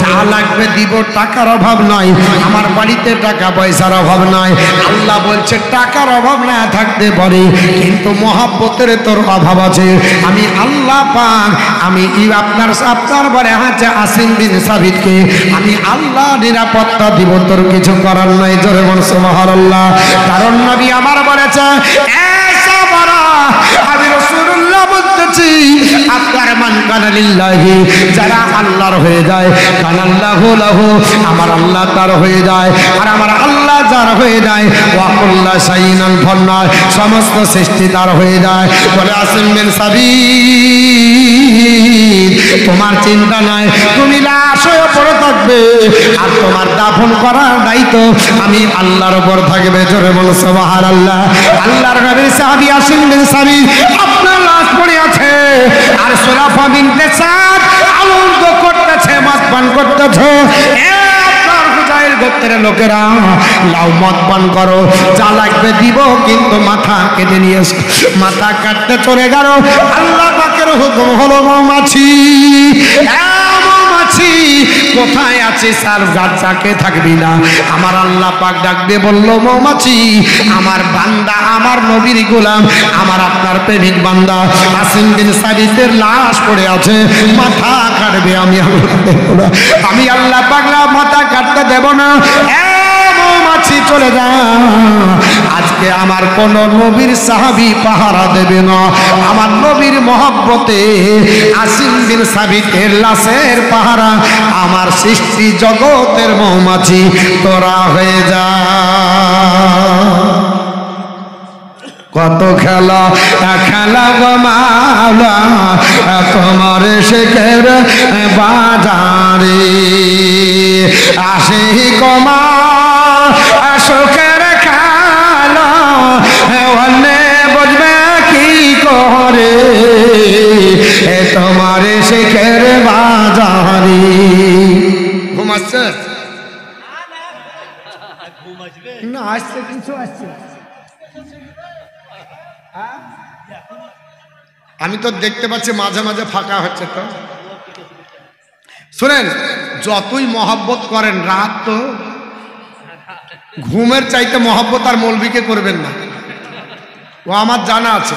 যা লাগবে দিব, টাকার অভাব নয়, আমার বাড়িতে টাকা পয়সার অভাব নয়। আল্লাহ বলছে টাকার অভাব না থাকতে পারে, কিন্তু মহব্বতের তোর অভাব আছে। আমি আল্লাহ পাক আমি আপনার বারে হাতে আসিম বিন সাবিতকে আমি আল্লাহ নিরাপত্তা দিব, তোর কিছু করার নাই। জোরে বল সুবহানাল্লাহ। কারণ নবী আমার বলেছে আমি রাসূলুল্লাহ বলতেছি আপনার মান কানা লিল্লাহি, যারা আল্লাহর হয়ে যায় কানাল্লাহু লাহু, আমার আল্লাহ তার হয়ে যায়, আর আমার আল্লাহ যার হয়ে যায় ওয়া কুল্লা শাইইন ফান্না, সমস্ত সৃষ্টি তার হয়ে যায়। বলে আসিম বিন সাবিত তোমার চিন্তা নাই, তুমি লাশ হয়ে পড়ে থাকবে, আর তোমার দাফন করার দায়িত্ব আমি আল্লাহর উপর থাকবে। জোরে বল সুবহানাল্লাহ। আল্লাহর নবীর সাহাবী আসিম বিন সাবিত আপনার লাশ পড়ে আছে, আর সুলাফা বিনতে সাদ আনন্দ করতেছে, মদ পান করতেছে। গোত্রের লোকেরা লাও মদ পান করো, যা লাগবে দিব, কিন্তু মাথা কেটে নিয়ে এসো। মাথা কাটতে চলে গেল। আল্লাহ পাকের হুকুম হলো মৌমাছি কোথায় আছে স্যার, যাকে থাকবি না। আমার আল্লাহ পাক ডাক দিয়ে বলল মৌমাছি আমার বান্দা, আমার নবীর গোলাম, আমার আপনার প্রেমিক বান্দা আসিম বিন সাবিতের লাশ পড়ে আছে, মাথা কাটবে, আমি আল্লাহ পাক মাথা কাটতে দেব না। মৌমাছি চলে যা, আজকে আমার কোন নবীর সাহাবী পাহারা দেবে না, আমার নবীর মহব্বতে আসিম বিন সাবিতের লাশের পাহারা আমার সৃষ্টি জগতের মৌমাছি তোরা হয়ে যা। কত খেলা খেলা গো মাওলা তোমার শেখের বাজারে আসে কমা সুখের খেলা, অন্যে বুঝবে কি করে তোমার শেখের বাজারে। ঘুমাচ্ছে না, আসছে কিছু আসছে। আমি তো দেখতে পাচ্ছি মাঝে মাঝে ফাঁকা হচ্ছে। তো শুনেন, যতই মহব্বত করেন রাত তো ঘুমের চাইতে মহব্বত আর মৌলবীকে করবেন না, ও আমার জানা আছে।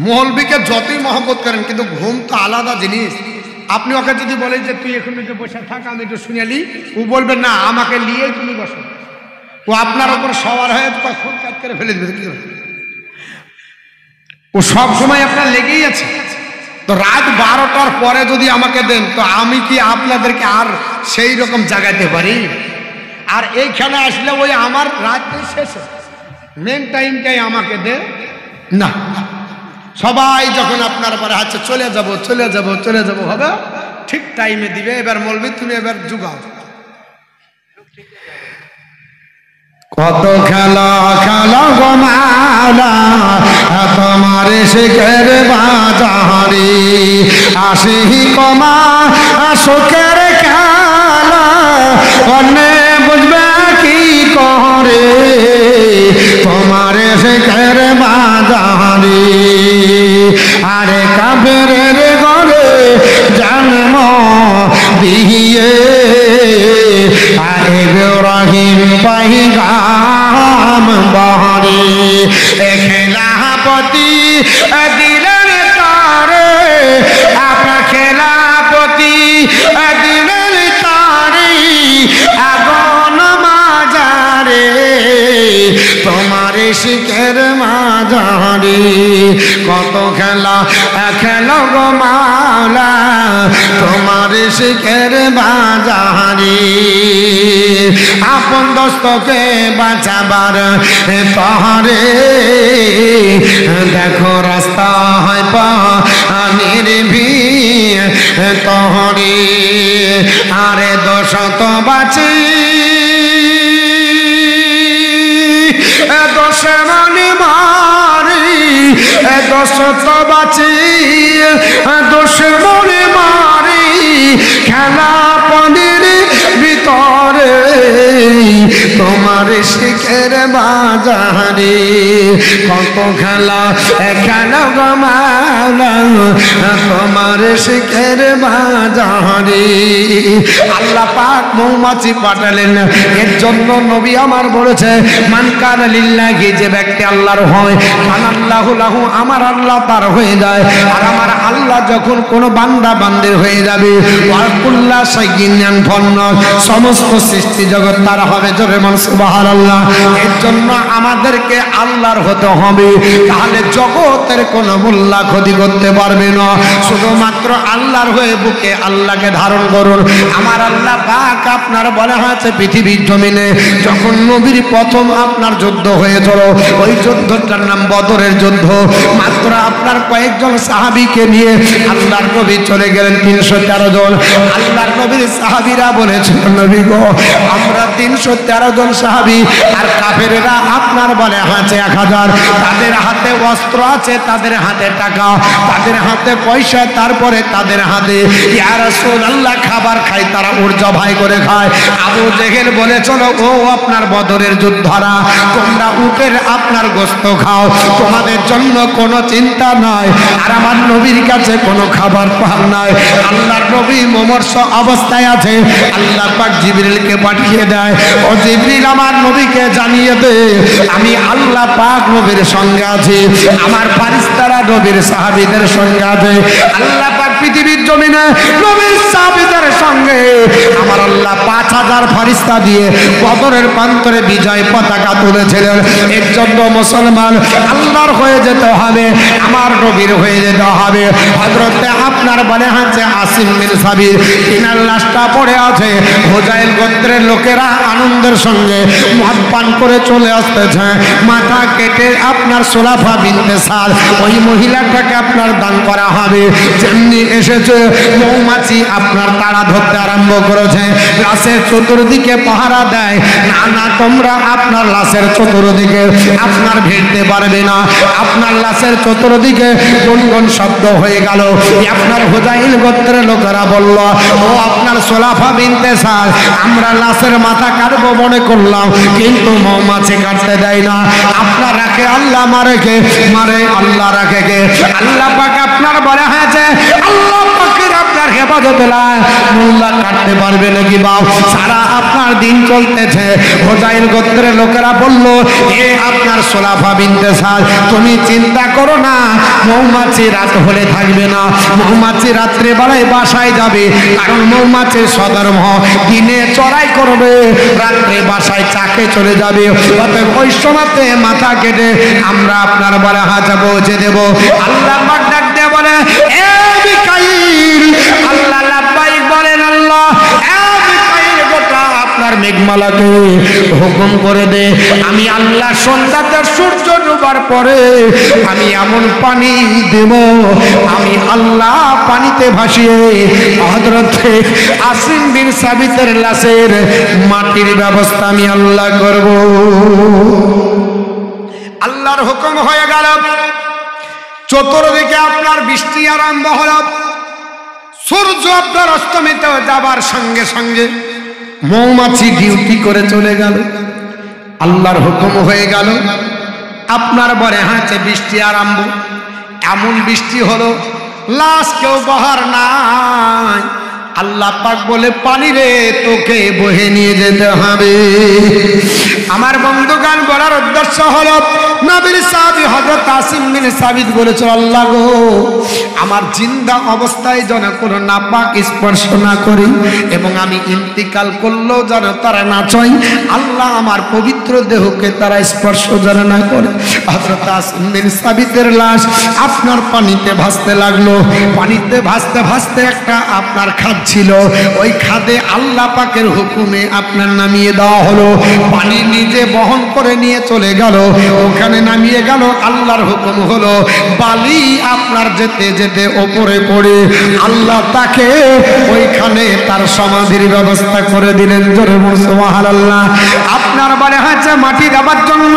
মৌলবীকে যতই মহব্বত করেন, কিন্তু ঘুম তো আলাদা জিনিস। আপনি ওকে যদি বলেন যে তুই এখন একটু বসে থাক, আমি একটু শুনেলি, ও বলবেন না আমাকে নিয়েই তুমি বসো, ও আপনার ওপর সওয়ার হয়ে খুব কাজ করে ফেলে দেবে। কি ও সব সময় আপনার লেগেই আছে। তো রাত 12টার পরে যদি আমাকে দেন, তো আমি কি আপনাদেরকে আর সেই রকম জাগাইতে পারি? আর এইখানে আসলে ওই আমার রাতটাই শেষে, মেন টাইমটাই আমাকে দে না। সবাই যখন আপনার পরে হাতে চলে যাব চলে যাব চলে যাব হবে, ঠিক টাইমে দিবে। এবার বলবি তুমি এবার যুগাও। কত খেলা খেলা গো মাওলা তোমার শেখের বাজারে আসি কমা সুখের খেলা, অন্য বুঝবে কি ভিতরে তোমার শেখের বাজারে আরে কাফেরের ঘরে জন্ম দিয়ে আরে ইব্রাহিম পাইগাম বহরে খেলাপতি দিলেন তারে আপনার খেলাপতি দিলেন তারে আগুন মাজারে তোমার শিখের মাজারে কত খেলা খেলো গো মাওলা তোমার শিখের বাজারে আপন দোস্তকে বাঁচাবার তহরে দেখো রাস্তা হয় পানির ভিড় তহরে আরে দোষ তো বাঁচি দোষ মনে মারি দোষ তো বাঁচি দোষ মনে মারি খেলা পানির ভিতরে তোমার শিখের বাজারে কত খেলা খেলা গো মাওলা তোমার শিখের বাজারে আল্লাহ পাক মৌমাছি পাঠালেন এর জন্য নবী আমার বলেছে মান কানা লিল্লাহি যে ব্যক্তি আল্লাহর হয় কানাল্লাহু লাহু আমার আল্লাহ তার হয়ে যায় আর আমার আল্লাহ যখন কোন বান্দা বান্দির হয়ে যাবে ওয়াকুল্লা সাইয়িনান ফন্ন সমস্ত সৃষ্টি জগৎ তার হবে জোরে মান সুবহানাল্লাহ এর জন্য আমাদেরকে আল্লাহর হতে হবে তাহলে জগতের কোন মোল্লা ক্ষতি করতে পারবে না শুধুমাত্র আল্লাহর হয়ে বুকে আল্লাহকে ধারণ করুন আমার আল্লাহ পাক আপনার বলা হয়েছে পৃথিবীর জমিনে যখন নবীর প্রথম আপনার যুদ্ধ হয়েছিল ওই যুদ্ধটার নাম বদরের যুদ্ধ মাত্র আপনার কয়েকজন সাহাবীকে নিয়ে আল্লাহর নবী চলে গেলেন 313 জন আল্লাহর নবীর সাহাবীরা বলেছিল নবী গো আমরা 313 জন সাহাবী আর কাফেরেরা আপনার বলে আছে 1000 তাদের হাতে অস্ত্র আছে তাদের হাতে টাকা তাদের হাতে পয়সা তারপরে তাদের হাতে ইয়া রাসূলুল্লাহ খাবার খায় তারা উর্জা ভাই করে খায় আবু জেহেল বলে চলো ও আপনার বদরের যোদ্ধারা তোমরা উটের আপনার গোশত খাও তোমাদের জন্য কোনো চিন্তা নাই আর আমার নবীর কাছে কোনো খাবার পান নাই আল্লাহর নবী মুমূর্ষ অবস্থায় আছে আল্লাহ পাক জিবরিলকে পাঠিয়ে দেয় ও জিবরিল আমার নবীকে জানিয়ে দে আমি আল্লাহ পাক নবীর সঙ্গে আছি আমার ফেরেশতারা নবীর সাহাবীদের সঙ্গে আছে আল্লাহ পাক পৃথিবীর জমিনে নবীর সাহাবীদের সঙ্গে আমার আল্লাহ 5000 ফেরেশতা দিয়ে বদরের প্রান্তরে বিজয় পতাকা তুলেছিলেন এর জন্য মুসলমান আল্লাহর হয়ে যেতে হবে আমার নবীর হয়ে যেতে হবে হযরতে আপনার বলে আছে আসিম বিন সাবির তিনার লাশটা পড়ে আছে হুজাইল গোত্রের লোকেরা আনন্দের সঙ্গে মদ পান করে চলে আসতেছে মাথা কেটে আপনার সুলাফা বিনতে সাদ ওই মহিলাটাকে আপনার দান করা হবে যেমনি এসেছে মৌমাছি আপনার তাড়া ধরতে আরম্ভ করেছে লাশের চতুর্দিকে পাহারা দেয় না না তোমরা আপনার লাশের চতুর্দিকে আপনার ভিড়তে পারবে না আপনার লাশের চতুর্দিকে গুনগুন শব্দ হয়ে গেল আপনার হুজাইল গোত্রের লোকেরা বলল ও আপনার সুলাফা বিনতে সাদ আমরা লাশের মাথা কাটবো মনে করলাম কিন্তু মৌমাছি কাটতে দেয় না আপনার রাখে আল্লাহ মারে কে মারে আল্লাহ রাখে কে আল্লাহ পাক আপনার বলা হয়েছে আল্লাহ পাকের আপনার হেফাজতে মোল্লা কাটতে পারবে নাকি বাপ সারা আপনার দিন চলতেছে হুজাইল গোত্রের লোকেরা বলল এ আপনার সুলাফা বিনতে সাদ তুমি চিন্তা করো না মৌমাছি রাত হলে থাকবে না মৌমাছি রাত্রে বেলায় বাসায় যাবে কারণ মৌমাছির সদর্ম দিনে চড়াই করবে রাত্রে বাসায় চাকে চলে যাবে অতএব ওই সময়তে মাথা কেটে আমরা আপনার বলে হাজা পৌঁছে দেব আল্লাহ পাক ডাক দিয়ে বলে এ মিকাইল আল্লাহ লাব্বাইক বলেন আল্লাহ এ মিকাইল গোটা আপনার মেঘমালাকে হুকুম করে দে আমি আল্লাহ সন্ধ্যাতে সূর্য ডোবার পরে আমি এমন পানি দেব আমি আল্লাহ পানিতে ভাসিয়ে হযরতে আসিম বিন সাবিতের লাশের মাটির ব্যবস্থা আমি আল্লাহ করব আল্লাহর হুকুম হয়ে গেল চতুর্দিকে আপনার বৃষ্টি আরম্ভ হলো সূর্য আপনার অস্তমিত যাবার সঙ্গে সঙ্গে মৌমাছি ডিউটি করে চলে গেল আল্লাহর হুকুম হয়ে গেল, আপনার বলে হাঁচে বৃষ্টি আরম্ভ। এমন বৃষ্টি হলো লাশ কেউ বহার নাই। আল্লাহ পাক বলে পানি রে তোকে বহে নিয়ে যেতে হবে। আমার বন্ধুগান বলার উদ্দেশ্য হলো নবীর সাহাবী হযরত আসিম বিন সাবিত বলেছিল, আল্লাহ গো আমার জিন্দা অবস্থায় যেন কোনো নাপাক স্পর্শ না করি এবং আমি ইন্তিকাল করলেও যেন তারা না চাই। আল্লাহ আমার পবিত্র দেহকে তারা স্পর্শ যেন না করে। হযরত আসিম বিন সাবিতের লাশ আপনার পানিতে ভাসতে লাগলো। পানিতে ভাসতে ভাসতে একটা আপনার খাদ ছিল, ওই খাদে আল্লাহ পাকের হুকুমে আপনার নামিয়ে দেওয়া হলো। পানি নিজে বহন করে নিয়ে চলে গেল, ওখানে নামিয়ে গেল। আল্লাহর হুকুম হলো বালি আপনার যেতে যেতে ওপরে পড়ে আল্লাহ তাকে ওইখানে তার সমাধির ব্যবস্থা করে দিলেন। জোরে বলুন সুবহানাল্লাহ। আপনার বাড়ি হয়েছে মাটি দেওয়ার জন্য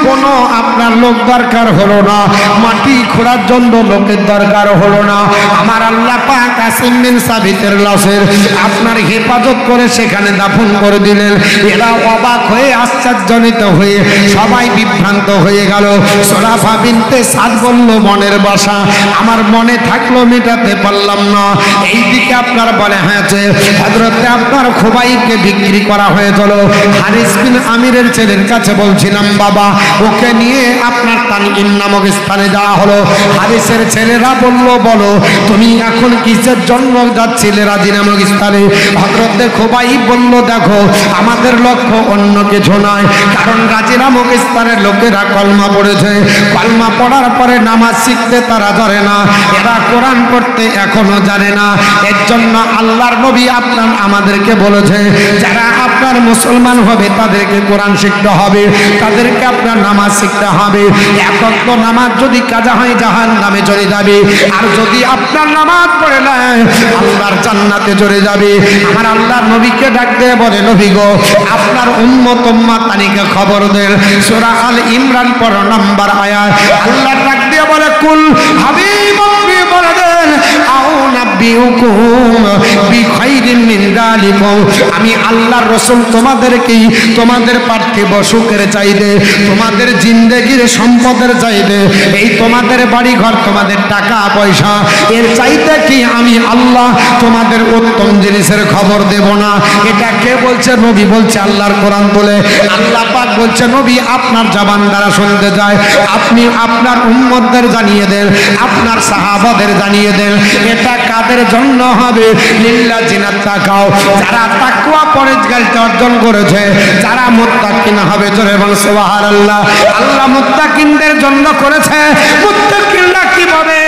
কোনো আপনার লোক দরকার হলো না, মাটি খোঁড়ার জন্য লোকের দরকার হলো না। আমার আল্লাহ পাক আসিম বিন সাবিতের লাশের আপনার হেফাজত করে সেখানে দাফন করে দিলেন। এরা অবাক হয়ে আশ্চর্যজনিত হয়ে সবাই বিভ্রান্ত হয়ে গেল। সুরাফা বিনতে সাদ বলল, মনের বাসা আমার মনে থাকলো মেটাতে পারলাম না। এইদিকে আপনার বলে হয়েছে হযরতে আপনার খুবাইবকে বিক্রি করা হয়েছিল। হারিস বিন আমিরের ছেলের কাছে বলছিলাম বাবা ওকে নিয়ে আপনার তানঈম নামক স্থানে যাওয়া হলো। হারিসের ছেলেরা বলল, বলো তুমি এখন কিসের জন্য যাচ্ছিলে রাজি নামক স্থানে? হযরতে খুবাইব বলল, দেখো আমাদের লক্ষ্য অন্য কিছু নয়, কারণ রাজি নামক স্থানের লোকেরা কলমা পড়েছে। কলমা পড়ার পরে নামাজ শিখতে তারা ধরে না, এরা কোরআন পড়তে এখনো জানে না। এর জন্য আল্লাহর নবী আপনার আমাদেরকে বলেছে যারা আপনার মুসলমান হবে তাদেরকে কোরআন শিখতে হবে, তাদেরকে আপনার নামাজ শিখতে হবে। এখন তো নামাজ যদি কাজা হয় জাহান্নামে চলে যাবে, আর যদি আপনার নামাজ পড়ে নেয় আল্লাহর জান্নাতে চলে যাবে। আমার আল্লাহর নবীকে ডাক দিয়ে বলে, নবী গো আপনার উম্মত উম্মাতানিকে খবর দেন। সূরা আল ইমরান 15 নম্বর আয়াত আল্লাহ ডাক দিয়ে বলে, কুল হাবিব আপনি বলে দেন আও নাবিউকুম বিখাইরিন মিন যালিকুম, আমি আল্লাহর রাসূল তোমাদেরকে তোমাদের পার্থিব সুখের চাইতে, তোমাদের জিন্দেগির সম্পদের চাইতে, এই তোমাদের বাড়ি ঘর তোমাদের টাকা পয়সা এর চাইতে কি আমি আল্লাহ তোমাদের উত্তম জিনিসের খবর দেব না? এটা কে বলছে? নবী বলছে। আল্লাহর কোরআন বলে আল্লাহ পাক বলছে নবী আপনার জবান দ্বারা শুনতে যায়, আপনি আপনার উম্মতদের জানিয়ে দেন, আপনার সাহাবাদের জানিয়ে দেন। এটা কাদের জন্য হবে? লিল্লাযিনা তাকাও, যারা তাকওয়া পরহেজগারিতা অর্জন করেছে, যারা মুত্তাকিন হবে। জোরে বল সুবহানাল্লাহ। আল্লাহ মুত্তাকিনদের জন্য করেছে। মুত্তাকিনরা কিভাবে?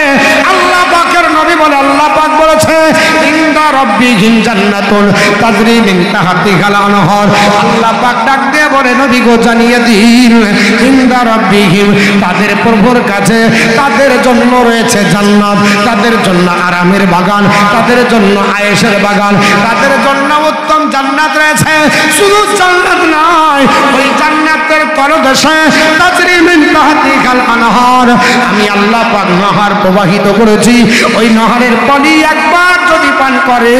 আল্লাহ পাকের নবী বলে আল্লাহ পাক বলেছে ইনদা রাব্বিহিম জান্নাতুন তাজরি মিন তাহতিহাল আনহার। আল্লাহ পাক ডাক দিয়ে বলে নবী গো জানিয়ে দিন ইনদা রাব্বিহিম, তাদের প্রভুর কাছে তাদের জন্য রয়েছে জান্নাত, তাদের জন্য আরামের বাগান, তাদের জন্য আয়েশের বাগান, তাদের জন্য উত্তম জান্নাত রয়েছে। শুধু জান্নাত নয়, ওই জান্নাতের তলদেশে তাজরি মিন তাহতিহাল আনহার, আমি আল্লাহ পাক নহর প্রবাহিত করেছি। ওই নহরের পানি একবার যদি পান করে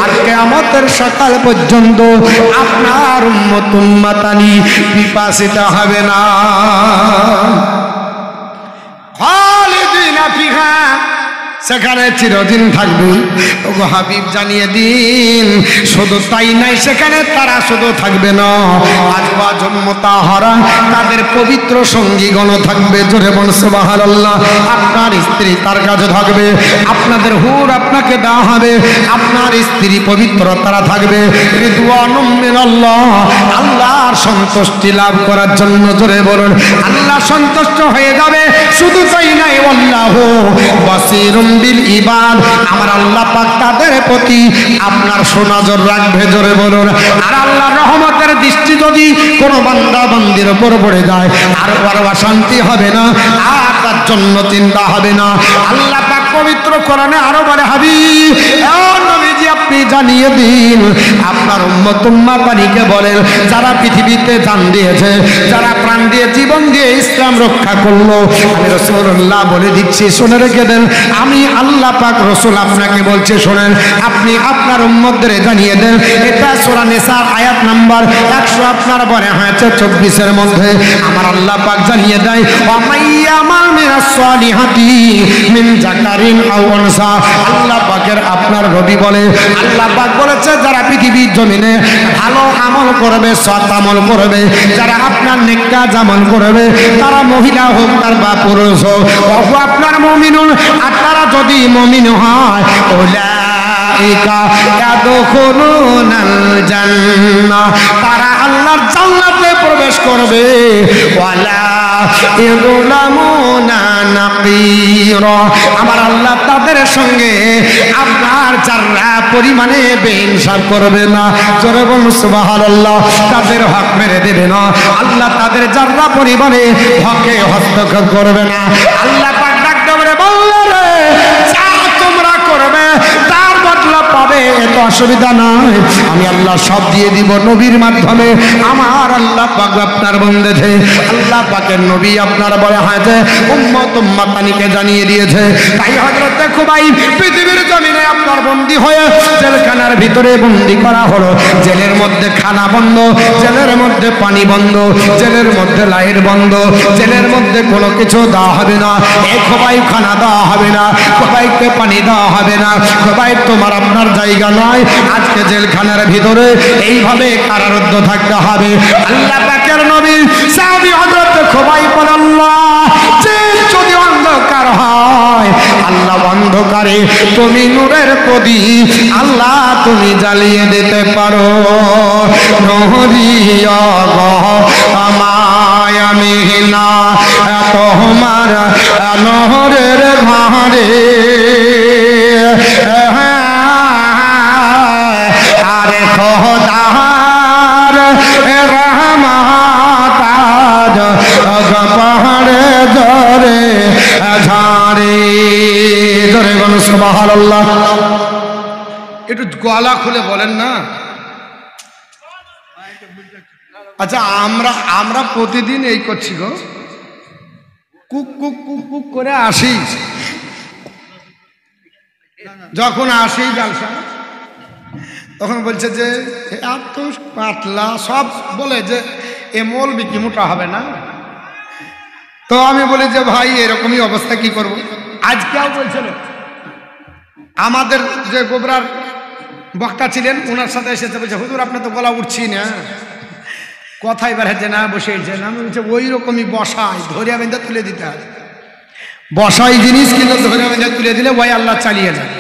আর কিয়ামতের সকাল পর্যন্ত আপনার উম্মত উম্মাতানি পিপাসিত হবে না। খালিদিনা ফিহা, সেখানে চিরদিন থাকবে। ওগো হাবিব জানিয়ে দিন শুধু তাই নাই, সেখানে তারা শুধু থাকবে না, আজওয়াজুম মুতাহহারা, তাদের পবিত্র সঙ্গীগণ থাকবে। জোরে বল সুবহানাল্লাহ। আপনার স্ত্রী তার কাছে থাকবে, আপনাদের হুর আপনাকে দেওয়া হবে, আপনার স্ত্রী পবিত্র তারা থাকবে। রিদওয়ানুম মিনাল্লাহ, আল্লাহর সন্তুষ্টি লাভ করার জন্য। জোরে বলুন আল্লাহ সন্তুষ্ট হয়ে যাবে। শুধু তাই নাই, আল্লাহু বাসীরুম বিল ইবাদ, আমার আল্লাহ পাক তাদের প্রতি আপনার সুনজর রাখবে। জোরে বলুন। আর আল্লাহর রহমতের দৃষ্টি যদি কোনো বান্দা বান্দির উপর পড়ে যায় আর ওর অশান্তি হবে না, আর তার জন্য চিন্তা হবে না। আল্লাহ পাক পবিত্র কোরআনে আরো বলে হাবিব ও নবীজি আপনি জানিয়ে দিন আপনার উম্মত উম্মাতানিকে বলেন যারা পৃথিবীতে জান দিয়েছে, যারা প্রাণ দিয়ে জীবন দিয়ে ইসলাম রক্ষা করলো, আমি রাসূলুল্লাহ বলে দিচ্ছি শুনে রেখে দেন, আমি আল্লাহ পাক রাসূল আপনাকে বলছে শোনেন, আপনি আপনার উম্মতদের জানিয়ে দেন। এটা সূরা নিসার আয়াত নাম্বার 100 আপনার বলে হয়েছে 24 মধ্যে আমার আল্লাহ পাক জানিয়ে দেয় ওয়ামাইয়ামাল মিনাস সালিহাতি মিন যাকারিন আও উনসা। আল্লাহ পাকের আপনার নবী বলে, আল্লাহ পাক বলেছে যারা পৃথিবীর জমিনে ভালো আমল করবে, সৎ আমল করবে, যারা আপনার নেক কাজ আমল করবে, তারা মহিলা হোক তার বা পুরুষ হোক, আপনার মুমিনুন, আর তারা যদি মুমিন হয় উলাইকা ইয়াদখুলুনাল জান্নাহ, তারা আল্লাহর জান্নাতে প্রবেশ করবে। ওয়ালা ইযলামুনা নাকিরা, আমার আল্লাহ তাদের সঙ্গে আপনার যারা পরিমাণে বেইনসাফ করবে না। জোরে বলুন সুবহানাল্লাহ। তাদের হক মেরে দেবে না, আল্লাহ তাদের যারা পরিমাণে হকে হস্তক্ষেপ করবে না। আল্লাহ পাক ডাক দেবে বললে যা তোমরা করবে তার বদলা পাবে, এত অসুবিধা নাই, আমি আল্লাহ সব দিয়ে দিব নবীর মাধ্যমে। আমার আল্লাহ পাক আপনার বন্দেছে, আল্লাহ পাকের নবী আপনার বলে হাতে উম্মত উম্মাতানিকে জানিয়ে দিয়েছে। তাই হযরত খুবাইব পৃথিবীর জমিনে আপনার বন্দী হয়ে জেলখানার ভিতরে বন্দী করা হলো। জেলের মধ্যে খানা বন্ধ, জেলের মধ্যে পানি বন্ধ, জেলের মধ্যে লাইট বন্ধ, জেলের মধ্যে কোনো কিছু দেওয়া হবে না। এই খুবাইব খানা দেওয়া হবে না, খুবাইবকে পানি দেওয়া হবে না, খুবাইব তোমার আপনার জায়গা নয়। আজকে জেলখানার ভিতরে এইভাবে কারারুদ্ধ থাকতে হবে। আল্লাহ পাকের নবী সাহাবী হযরত খুবাইব বলেন আল্লাহ যদি অন্ধকার হয়, আল্লাহ অন্ধকারে তুমি নূরের প্রদীপ আল্লাহ তুমি জ্বালিয়ে দিতে পারো। নহরিয়া আমায় আমি না তোমার নহরের ঘরে, আরে খোদার রহমত পাহাড়ে ধরে ঝাড়ে। ধরে বলুন সুবহানাল্লাহ। একটু গলা খুলে বলেন না। আচ্ছা আমরা প্রতিদিন এই করছি গো, কুক কুক কুক কুক করে আসি, যখন আসি জালসা তখন বলছে যে এত পাতলা, সব বলে যে এ মৌলবি কি মোটা হবে না। তো আমি বলি যে ভাই এরকমই অবস্থা, কি করব। আজকেও বলছিল আমাদের যে গোবরার বক্তা ছিলেন ওনার সাথে এসেছে, বলছে হুজুর আপনি তো গলা উঠছি না, কথাই বেড়াচ্ছে না, বসেছেন। আমি বলছি ওই রকমই বসাই ধরিয়া বেঁধে তুলে দিতে হবে, বসাই জিনিস কিন্তু ধরিয়া বেঁধে তুলে দিলে ওই আল্লাহ চালিয়ে যায়।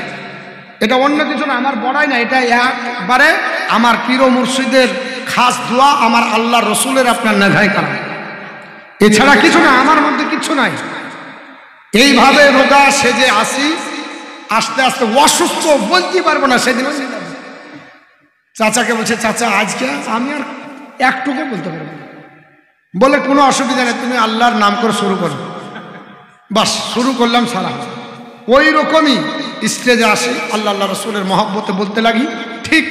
এটা অন্য কিছু না, আমার বড়াই না, এটা একবারে আমার পীর মুর্শিদের খাস দোয়া, আমার আল্লাহ রসুলের আপনার নেঘায় করা, এছাড়া কিছু না, আমার মধ্যে কিছু নাই। এইভাবে রোগা সেজে আসি, আস্তে আস্তে অসুস্থ বলতে পারবো না। সেদিন চাচাকে বলছে চাচা আজকে আমি আর একটুকু বলতে পারবো না, বলে কোনো অসুবিধা নেই, তুমি আল্লাহর নাম করে শুরু করো। বাস শুরু করলাম, সারা ওই রকমই স্টেজে আসি, আল্লাহ আল্লাহ রসুলের মহব্বতে বলতে লাগি, ঠিক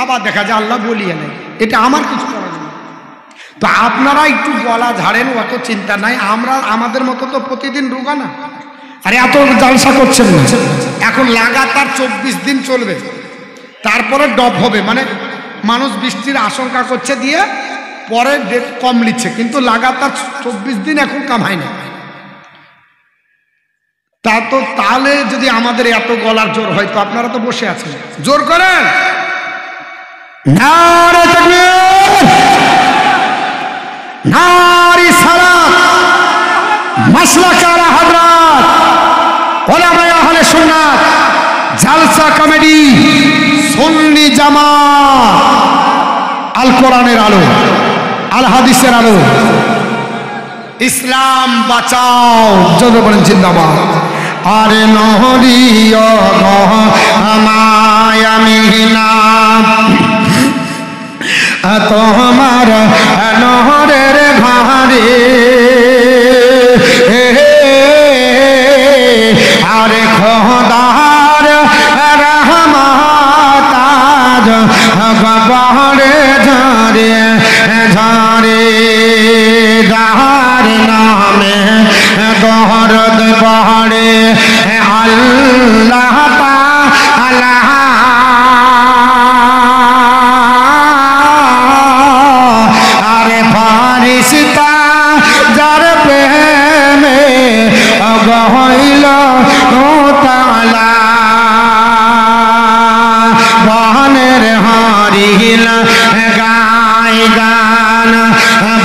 আবার দেখা যায় আল্লাহ বলিয়ে নেই, এটা আমার কিছু করার নেই। তো আপনারা একটু গলা ঝাড়েন, অত চিন্তা নাই। আমরা আমাদের মতো তো প্রতিদিন রোগা না, আরে এত জালসা করছেন না। এখন লাগাতার 24 দিন চলবে, তারপরে ডব হবে, মানে মানুষ বৃষ্টির আশঙ্কা করছে দিয়ে পরে ডেট কম লিখছে, কিন্তু লাগাতার 24 দিন এখন কামাই না। তা তো তাহলে যদি আমাদের এত গলার জোর হয়, তো আপনারা তো বসে আছেন, জোর করেন নারে তাকবীর, নারে সালাত, মাসলাকারা হযরত, উলামায়ে আহলে সুন্নাত, জালসা কমেডি, সুন্নি জামাত, আল কোরআনের আলো, আল হাদিসের আলো, ইসলাম বাঁচাও, যদি বলেন জিন্দাবাদ। আরে নহরিয়া আমায় আমি না তোমার নহরের ঘরে, আরে খোদার রহমত পড়ে আল্লাহ তাআলা আরে ফারিস্তা যার প্রেমে অগহইল তাআলা বহনের হরিল গায় গান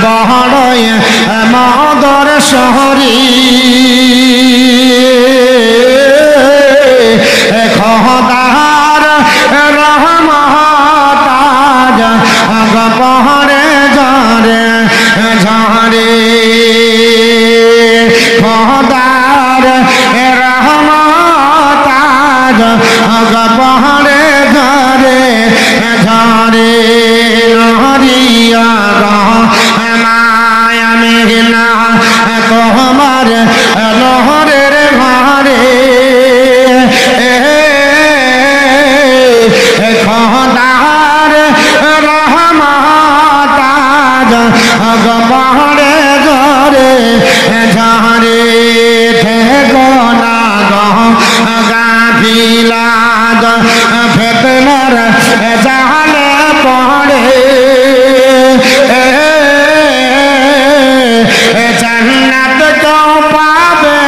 বহড়য় মদর শহরী খোদার রহমতাজ পহরে ঝরে ঝরে খোদার রহমতাজ পহরে ঝরে ঝরে হরিয়া মায়া মেঘনা তোমার লহরের ঘরে খোদার রহমতাজ পহরে ঝরে ঝরে ঠেগনা গাভিলাদ ফেতনার জাহালে পড়ে জান্নাত কেউ পাবে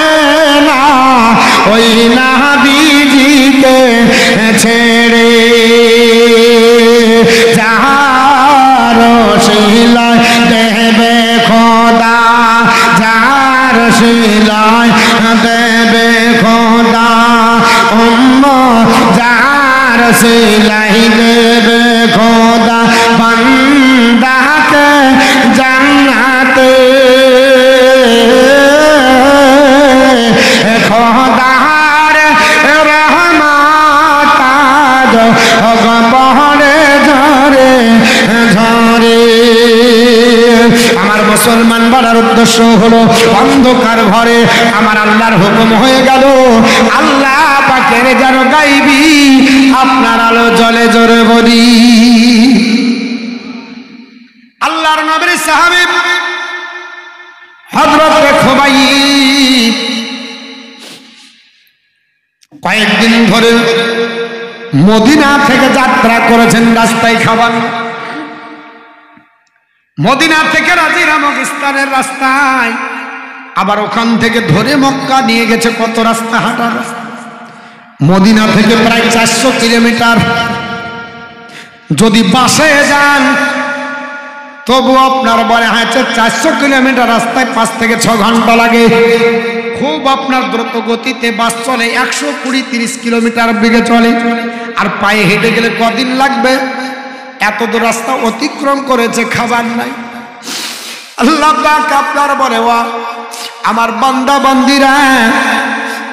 না ওই নবীজিকে ছেড়ে যার শিলায় দেবে খোদা যার শিলায় দেবে খোদা যার শিলাই দেবে খোদা বান্দাকে জান্নাতে খোদার রহমতাজ পহরে ঝরে ঝরে আমার মুসলমান বলার উদ্দেশ্য হলো অন্ধকার ঘরে আমার আল্লাহর হুকুম হয়ে গেল আল্লাহ পাকের যেন গাইবি আপনার আলো জলে জোরে বলি আল্লাহর নবীর সাহাবী হযরত খুবাইব কয়েকদিন ধরে মদিনা থেকে যাত্রা করেছেন রাস্তায় খাবার মদিনা থেকে রাজি নামক স্থানের রাস্তায় আবার ওখান থেকে ধরে মক্কা নিয়ে গেছে কত রাস্তা হাঁটার মদিনা থেকে প্রায় 400 কিলোমিটার যদি বাসে যান তবু আপনার বলে হাঁটছে 400 কিলোমিটার রাস্তায় 5 থেকে 6 ঘন্টা লাগে খুব আপনার দ্রুত গতিতে বাস চলে 120-30 কিলোমিটার বেগে চলে আর পায়ে হেঁটে গেলে কদিন লাগবে এত দূর রাস্তা অতিক্রম করেছে খাবার নাই আল্লাহ পাক আপনার বলে ওয়া আমার বান্দা বান্দিরা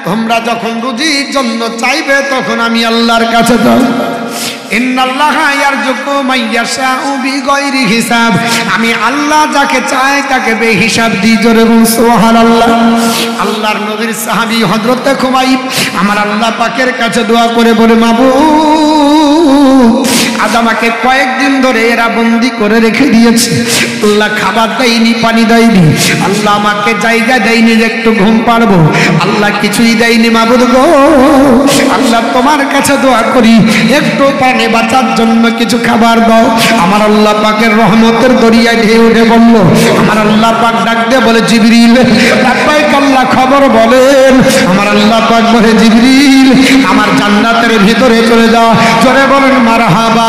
তোমরা যখন রুজির জন্য চাইবে তখন আমি আল্লাহর কাছে যাও ইন্নাল্লাহা ইয়ারযুকু মাইয়াশাউ বিগাইরি হিসাব আমি আল্লাহ যাকে চাই তাকে বেহিসাব দিই জোরে বলুন সুবহানাল্লাহ আল্লাহর নবীর সাহাবী হযরত খুবাইব আমার আল্লাহ পাকের কাছে দোয়া করে বলে মাবুদ আজ আমাকে কয়েকদিন ধরে এরা বন্দি করে রেখে দিয়েছে আল্লাহ খাবার দেয়নি পানি দেয়নি আল্লাহ আমাকে জায়গা দেয়নি যে একটু ঘুম পারবো আল্লাহ কিছুই দেয়নি মাবুদ গো আল্লাহ তোমার কাছে দোয়া করি একটু পানি বাঁচার জন্য কিছু খাবার দাও আমার আল্লাহ পাকের রহমতের দরিয়ায় ঢেউ উঠে বলল আমার আল্লাহ পাক ডাক দিয়ে বলে জিবরিল লাব্বাইক আল্লাহ খবর বলেন আমার আল্লাহ পাক বলে জিবরিল আমার জান্নাতের ভিতরে চলে যাও জোরে বলেন মারহাবা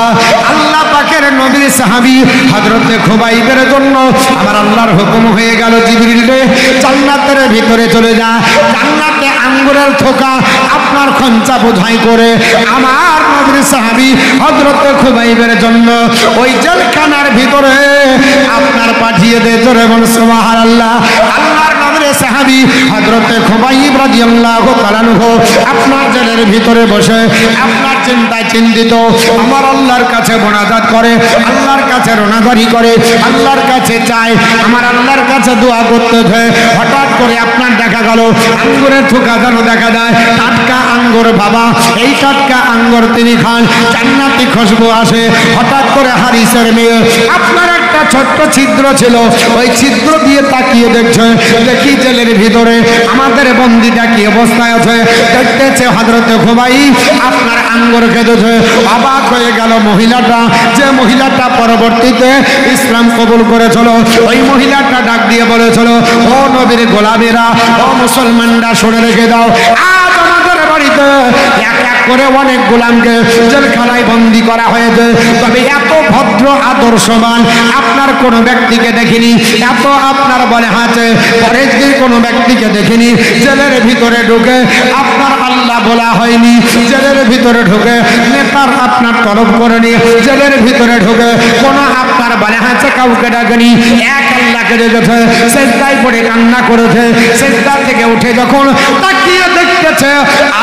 আল্লাহ পাকের নবীর সাহাবী হযরত খুবাইবের জন্য আমার আল্লাহর হুকুম হয়ে গেল জিবরিল রে জান্নাতের ভিতরে চলে যা জান্নাতে আঙ্গুরের থোকা আপনার খঞ্চা বোঝাই করে আমার নবীর সাহাবী হযরত খুবাইবের জন্য ওই জেলখানার ভিতরে আপনার পাঠিয়ে দে জোরে বল সুবহানাল্লাহ আল্লাহর নবীর সাহাবী হযরত খুবাইব রাদিয়াল্লাহু তাআলা আনহু আপনার জেলের ভিতরে বসে আপনার চিন্তায় চিন্তিত আমার আল্লাহর কাছে মোনাজাত করে আল্লাহর কাছে রোনাজারি করে আল্লাহর কাছে চায় আমার আল্লাহর কাছে দোয়া করতেছে হঠাৎ করে আপনার দেখা গেল আঙ্গুরের থোকা যেন দেখা যায় টাটকা আঙ্গুর বাবা এই টাটকা আঙ্গুর তিনি খান জান্নাতি খুশবু আসে হঠাৎ করে হারিসের মেয়ে আপনার একটা ছোট্ট ছিদ্র ছিল, ওই ছিদ্র দিয়ে তাকিয়ে দেখছে, দেখি জেলের ভিতরে আমাদের বন্দীটা কি অবস্থায় আছে। দেখতেছে হযরতে খুবাইব আপনার আঙ্গুর খেতেছে। অবাক হয়ে গেল মহিলাটা, যে মহিলাটা পরবর্তীতে ইসলাম কবুল করেছিল। ওই মহিলাটা ডাক দিয়ে বলেছিল, ও নবীর গোলামেরা, ও মুসলমানরা, শুনে রেখে দাও, আজ আমাদের বাড়িতে এক এক করে অনেক গোলামকে জেলখানায় বন্দি করা হয়েছে, তবে এত ভদ্র আদর্শবান আপনার কোনো ব্যক্তিকে দেখিনি, এত আপনার বলে হাতে পরেজগির কোনো ব্যক্তিকে দেখিনি। জেলের ভিতরে ঢুকে আপনার আল্লাহ বলা হয়নি, জেলের ভিতরে ঢুকে নেতার আপনার তলব করেনি, জেলের ভিতরে ঢুকে কোনো আপনার বলে হাতে কাউকে ডাকেনি, এক আল্লাহকে দেখেছে, সেজদায় পড়ে কান্না করেছে। সেজদা থেকে উঠে যখন তাকিয়ে দেখতেছে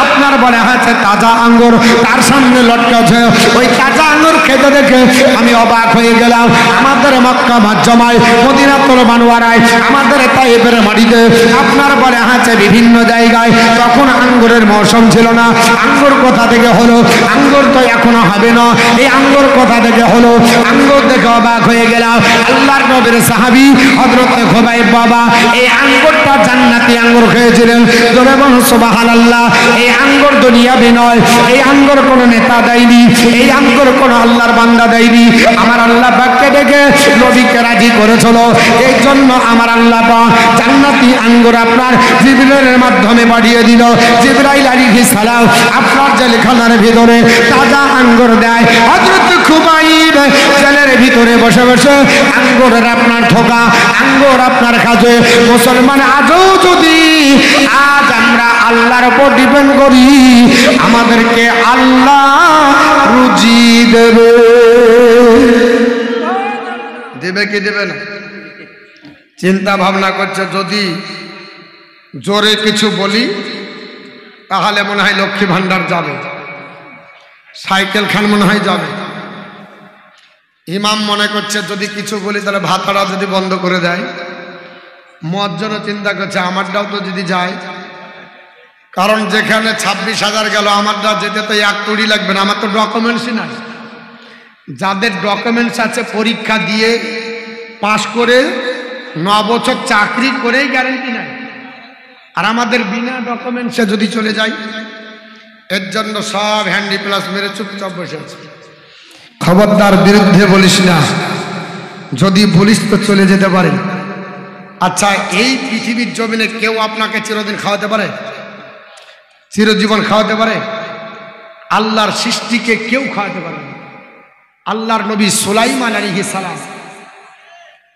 আপনার বলে হাতে তাজা আঙ্গুর তার সামনে লটকাছে। ওই তাজা আঙ্গুর খেতে দেখে আমি অবাক হয়ে গেলাম। আমাদের মক্কা মজমায়, মদিনাতুল মুনাওয়ারায়, আমাদের তায়েফের মাটিতে আপনার বলে হাতে বিভিন্ন জায়গায় তখন আঙ্গুরের মৌসুম ছিল না। আঙ্গুর কোথা থেকে হলো? আঙ্গুর তো এখনো হবে না, এই আঙ্গুর কোথা থেকে হলো? আঙ্গুর দেখে অবাক হয়ে গেলাম। আল্লাহর নবীর সাহাবী হযরত খুবাইব বাবা এই আঙ্গুরটা জান্নাতি আঙ্গুর খেয়েছিলেন। জোরে বলুন সুবহানাল্লাহ। এই আঙ্গুর দুনিয়াবি নয়, এই আঙ্গুর কোনো নেতা দেয়নি, এই আঙ্গুর কোনো আল্লাহর বান্দা দেয়নি। আমার আল্লাহ পাককে দেখে নবীকে রাজি করেছিল, এই জন্য আমার আল্লাহ পাক জান্নাতি আঙ্গুর আপনার জিবরাইলের মাধ্যমে পাঠিয়ে দিল। জিবরাইল আলাইহিস সালাম আপনার জেলখানার ভিতরে তাজা আঙ্গুর দেয়। হযরত খুবাইব জেলের ভিতরে বসে বসে আঙ্গুরের আপনার ঠোকা আঙ্গুর আপনার কাছে। মুসলমান আজও যদি আজ আমরা আল্লাহর উপর ডিপেন্ড করি, আমাদেরকে আল্লাহ রুজি দেবে। দেবে কি দেবে না? চিন্তা ভাবনা করছে, যদি জোরে কিছু বলি তাহলে মনে হয় লক্ষ্মী ভান্ডার যাবে, সাইকেল খান মনে হয় যাবে। ইমাম মনে করছে যদি কিছু বলি তাহলে ভাতাটা যদি বন্ধ করে দেয়। মুয়াজ্জিনও চিন্তা করছে আমারটাও তো যদি যায়, কারণ যেখানে 26,000 গেল আমারটা যেতে তো 1 কোটি লাগবে না, আমার তো ডকুমেন্টসই নাই। যাদের ডকুমেন্টস আছে পরীক্ষা দিয়ে পাশ করে 9 বছর চাকরি করেই গ্যারেন্টি নাই, আর আমাদের বিনা ডকুমেন্টসে যদি চলে যায়। এর জন্য সব হ্যান্ডি প্লাস মেরে চুপচাপ বসে আছে। খবরদার বিরুদ্ধে বলিস না, যদি বলিস তো চলে যেতে পারে। আচ্ছা, এই পৃথিবীর জমিনে কেউ আপনাকে চিরদিন খাওয়াতে পারে? চিরজীবন খাওয়াতে পারে? আল্লাহর সৃষ্টিকে কেউ খাওয়াতে পারে না। আল্লাহর নবী সুলাইমান আলাইহিস সালাম,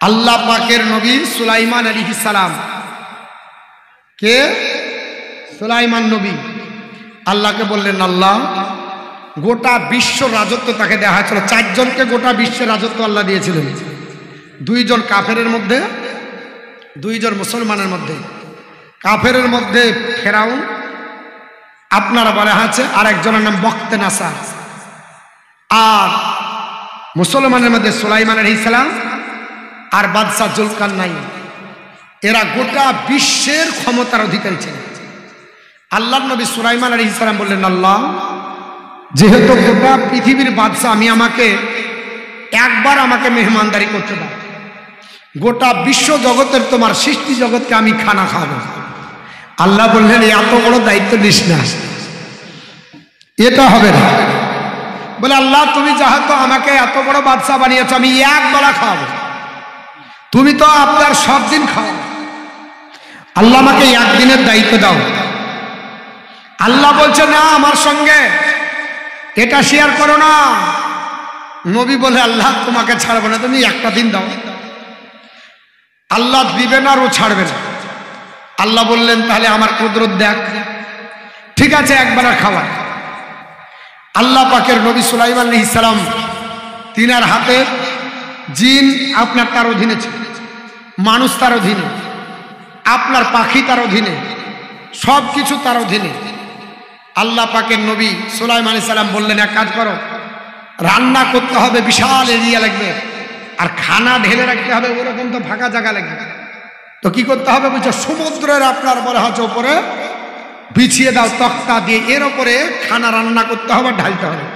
আল্লাহ পাকের নবী সুলাইমান আলাইহিস সালাম, কে? সুলাইমান নবী। আল্লাহকে বললেন, আল্লাহ গোটা বিশ্ব রাজত্ব তাকে দেওয়া হয়েছিল। 4 জনকে গোটা বিশ্বের রাজত্ব আল্লাহ দিয়েছিলেন। 2 জন কাফেরের মধ্যে, 2 জন মুসলমানের মধ্যে। কাফেরের মধ্যে ফেরাউন আপনারা বলা আছে, আর একজনের নাম বখতে নাসার। আর মুসলমানের মধ্যে সুলাইমান আলাইহিস সালাম আর বাদশা জুলকারনাইন। এরা গোটা বিশ্বের ক্ষমতার অধিকারী ছিলেন। আল্লাহর নবী সুলাইমান আলাইহিস সালাম বললেন, আল্লাহ যেহেতু গোটা পৃথিবীর বাদশা, আমি আমাকে একবার আমাকে মেহমানদারি করতে দাও। গোটা বিশ্ব জগতের তোমার সৃষ্টি জগৎকে আমি খানা খাবো। আল্লাহ বললেন, এত বড় দায়িত্ব নিস না, এটা হবে না। বলে, আল্লাহ তুমি যেহেতু আমাকে এত বড় বাদশা বানিয়েছ, আমি এক বেলা খাওয়াবো, তুমি তো আপনার সব দিন খাও, আল্লাহ আমাকে একদিনের দায়িত্ব দাও। আল্লাহ বলছে, না, আমার সঙ্গে এটা শেয়ার করো না। নবী বলে, আল্লাহ তোমাকে ছাড়বো না, তুমি একটা দিন দাও। আল্লাহ দিবে না আর ও ছাড়বে না। আল্লাহ বললেন, তাহলে আমার কুদরত দেখ। ঠিক আছে, একবেলা খাওয়া। আল্লাহ পাকের নবী সুলাইমান আলাইহিস সালাম, তিনার হাতে জিন আপনার তার অধীনে ছিল, মানুষ তার অধীনে, আপনার পাখি তার অধীনে, সব কিছু তার অধীনে। আল্লাহ পাকের নবী সুলাইমান আলাইহিস সালাম বললেন, এক কাজ করো, রান্না করতে হবে, বিশাল এরিয়া লাগবে, আর খানা ঢেলে রাখতে হবে, ওরকম তো ফাঁকা জায়গা লাগবে। তো কি করতে হবে বুঝছো? সমুদ্রের আপনার বলা হচ্ছে উপরে বিছিয়ে দাও তক্তা দিয়ে, এর উপরে খানা রান্না করতে হবে, ঢালতে হবে।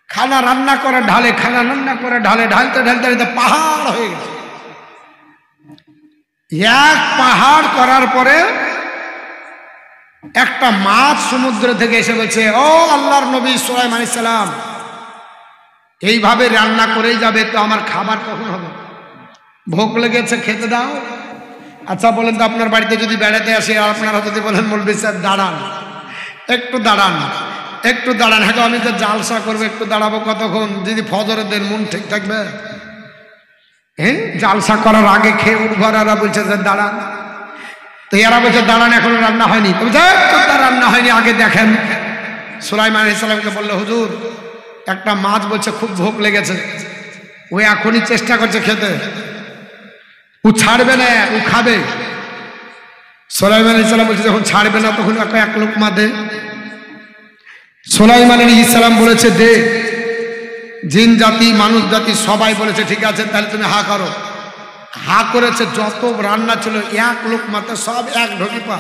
খানা রান্না করে ঢালে, খানা রান্না করে ঢালে, ঢালতে ঢালতে ঢালতে পাহাড় হয়ে গেছে। এক পাহাড় করার পরে একটা মাছ সমুদ্র থেকে এসে বলছে, ও আল্লাহর নবী সুলাইমান আলাইহিস সালাম, এইভাবে রান্না করেই যাবে তো আমার খাবার কখন হবে? ভোগ লেগেছে, খেতে দাও। আচ্ছা বলেন তো, আপনার বাড়িতে যদি বেড়াতে আসে আর আপনারা যদি বলেন মৌলভী সাহেব দাঁড়ান, একটু দাঁড়ান, একটু দাঁড়ান, হ্যাঁ আমি তো জালসা করবো, একটু দাঁড়াবো কতক্ষণ? যদি ফজরের দিন মন ঠিক থাকবে? হ্যাঁ, জালসা করার আগে খেয়ে উঠবার এরা বলছে যে দাঁড়ান, তো এরা বলছে দাঁড়ান এখনো রান্না হয়নি। তো রান্না হয়নি, আগে দেখেন। সুলাইমান আলাইহিস সালামকে বললো, হুজুর একটা মাছ বলছে খুব ভোগ লেগেছে, ও এখনই চেষ্টা করছে খেতে, ও ছাড়বে না, ও খাবে। সুলাইমান আলাইহিস সালাম বলছে যখন ছাড়বে না তখন এক লোকমা দে। সুলাইমান আলাইহিস সালাম বলেছে দে। জিন জাতি মানুষ জাতি সবাই বলেছে ঠিক আছে তাহলে তুমি হা করো। হা করেছে, যত রান্না ছিল এক লোকমাতে সব এক ঢোকি পা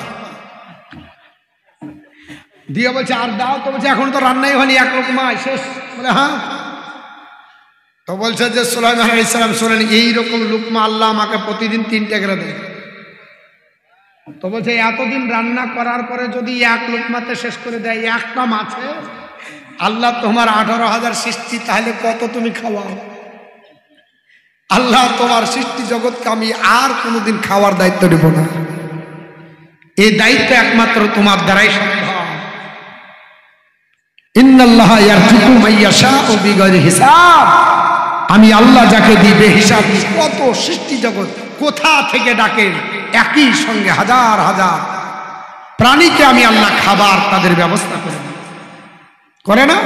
দিয়ে বলছে আর দাও। তো বলছে এখন তো রান্নাই হয়নি, এক লোকমা শেষ। বলে হ্যাঁ। তো বলছে যে সুলাইমান আলাইহিস সালাম শোনেন, এইরকম লোকমা আল্লাহ আমাকে প্রতিদিন 3টে করে দেয়। তো বলছে এতদিন রান্না করার পরে যদি এক লোকমাতে শেষ করে দেয় একটা মাছে, আল্লাহ তোমার 18,000 সৃষ্টি, তাহলে কত তুমি খাওয়াও? আল্লাহ তোমার সৃষ্টি জগৎকে আমি আর কোনোদিন খাওয়ার দায়িত্ব নেব না, এই দায়িত্ব একমাত্র তোমার দ্বারাই সম্ভব। ইন্নাল্লাহ ইয়ারযুকু মাইয়াশাউ বিগয়রি হিসাব, আমি আল্লাহ যাকে দিই বেহিসাব। কত সৃষ্টি জগৎ কোথা থেকে ডাকে, একই সঙ্গে হাজার হাজার প্রাণীকে আমি আল্লাহ খাবার তাদের ব্যবস্থা করে না?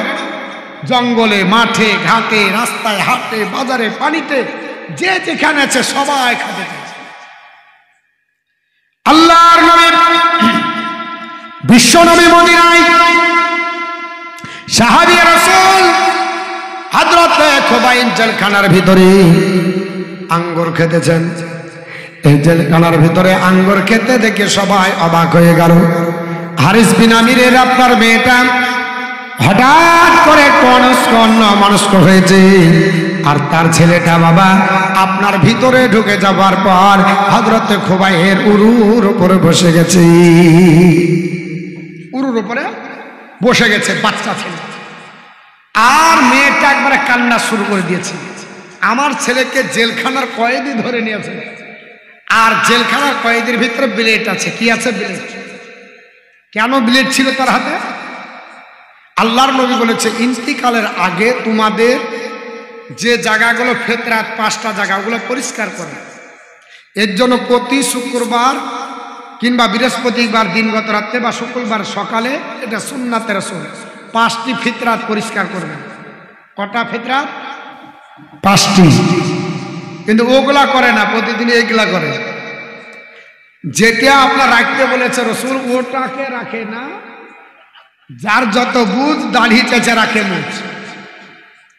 জঙ্গলে, মাঠে, ঘাটে, রাস্তায়, হাটে, বাজারে, পানিতে, যে যেখানে আছে সবাই খাবে। আল্লাহর নবী বিশ্ব নবী মদিনায় সাহাবী রাসূল হযরত খুবাইব জেলখানার ভিতরে আঙ্গুর খেতেছেন। এই জেলখানার ভিতরে আঙ্গুর খেতে দেখে সবাই অবাক হয়ে গেল। হারিস বিন আমিরের আপনার মেয়েটা হঠাৎ করে মনস্ক হয়েছে, আর তার ছেলেটা বাবা আপনার ভিতরে ঢুকে যাবার পর হযরত খুবাইবের উরুর উপরে বসে গেছে। উরুর উপরে বসে গেছে বাচ্চা ছেলে, আর মেয়েটা একবারে কান্না শুরু করে দিয়েছে। আমার ছেলেকে জেলখানার কয়েদি ধরে নিয়েছে, আর জেলখানার কয়েদির ভিতরে ব্লেড আছে। কি আছে? ব্লেড। কেন ব্লেড ছিল তার হাতে? আল্লাহর নবী বলেছে ইন্তিকালের আগে তোমাদের যে জায়গাগুলো ফেতরাত 5টা জায়গা, ওগুলো পরিষ্কার করে। এর জন্য প্রতি শুক্রবার কিংবা বৃহস্পতিবার দিনগত রাত্রে বা শুক্রবার সকালে, এটা সুন্নাতে রাসূল, 5টি ফিতরাত পরিষ্কার করবেন। কটা ফিতরাত? 5টি। কিন্তু ওগুলা করে না, প্রতিদিন এইগুলা করে। যেটা আপনার রাখতে বলেছে রাসূল ওটাকে রাখে না। যার যত বুঝ দাড়ি চেঁচে রাখে মুছ,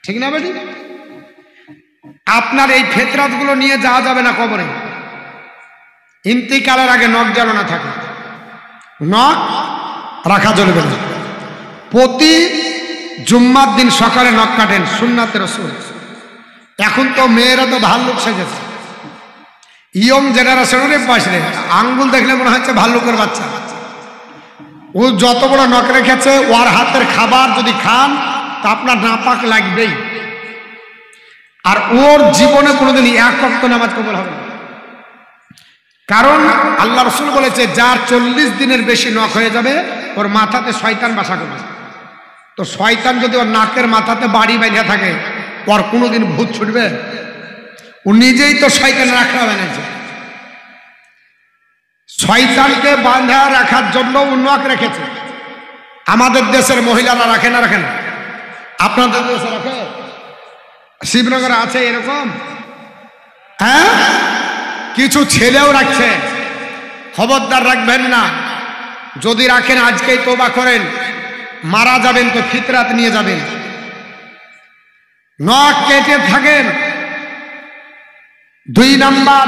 ঠিক না বেটি? আপনার এই ফিতরাত গুলো নিয়ে যাওয়া যাবে না কবরে। ইন্তিকালের আগে নখ যেন না থাকে, নখ রাখা চলবে না। প্রতি জুম্মার দিন সকালে নখ কাটেন, সুন্নাতে রাসূল। এখন তো মেয়েরা তো ভাল্লুক সেজেছে, ইয়ং জেনারেশনের পাশে আঙ্গুল দেখলে মনে হচ্ছে ভাল্লুকের বাচ্চা। ও যত বড় নখ রেখেছে, ওর হাতের খাবার যদি খান তা আপনার নাপাক লাগবেই। আর ওর জীবনে কোনোদিন এক ওয়াক্ত নামাজ কবুল হবে না। কারণ আল্লাহ রাসূল বলেছে যার 40 দিনের বেশি নখ হয়ে যাবে ওর মাথাতে শয়তান বাসা করবে। তো শয়তান যদি ওর নাকের মাথাতে বাড়ি বাইধা থাকে, ওর কোনোদিন ভূত ছুটবে? ও নিজেই তো শয়তান রাখা বানাইছে। শয়তানকে বাঁধা রাখার জন্য ও নখ রেখেছে। আমাদের দেশের মহিলারা রাখে না? রাখে না? আপনাদের দেশে রাখে? শিবনগরে আছে এরকম? হ্যাঁ, কিছু ছেলেও রাখছে। খবরদার রাখবেন না। যদি রাখেন আজকেই তওবা করেন, মারা যাবেন তো ফিতরাত নিয়ে যাবেন। নখ কেটে থাকেন। 2 নাম্বার,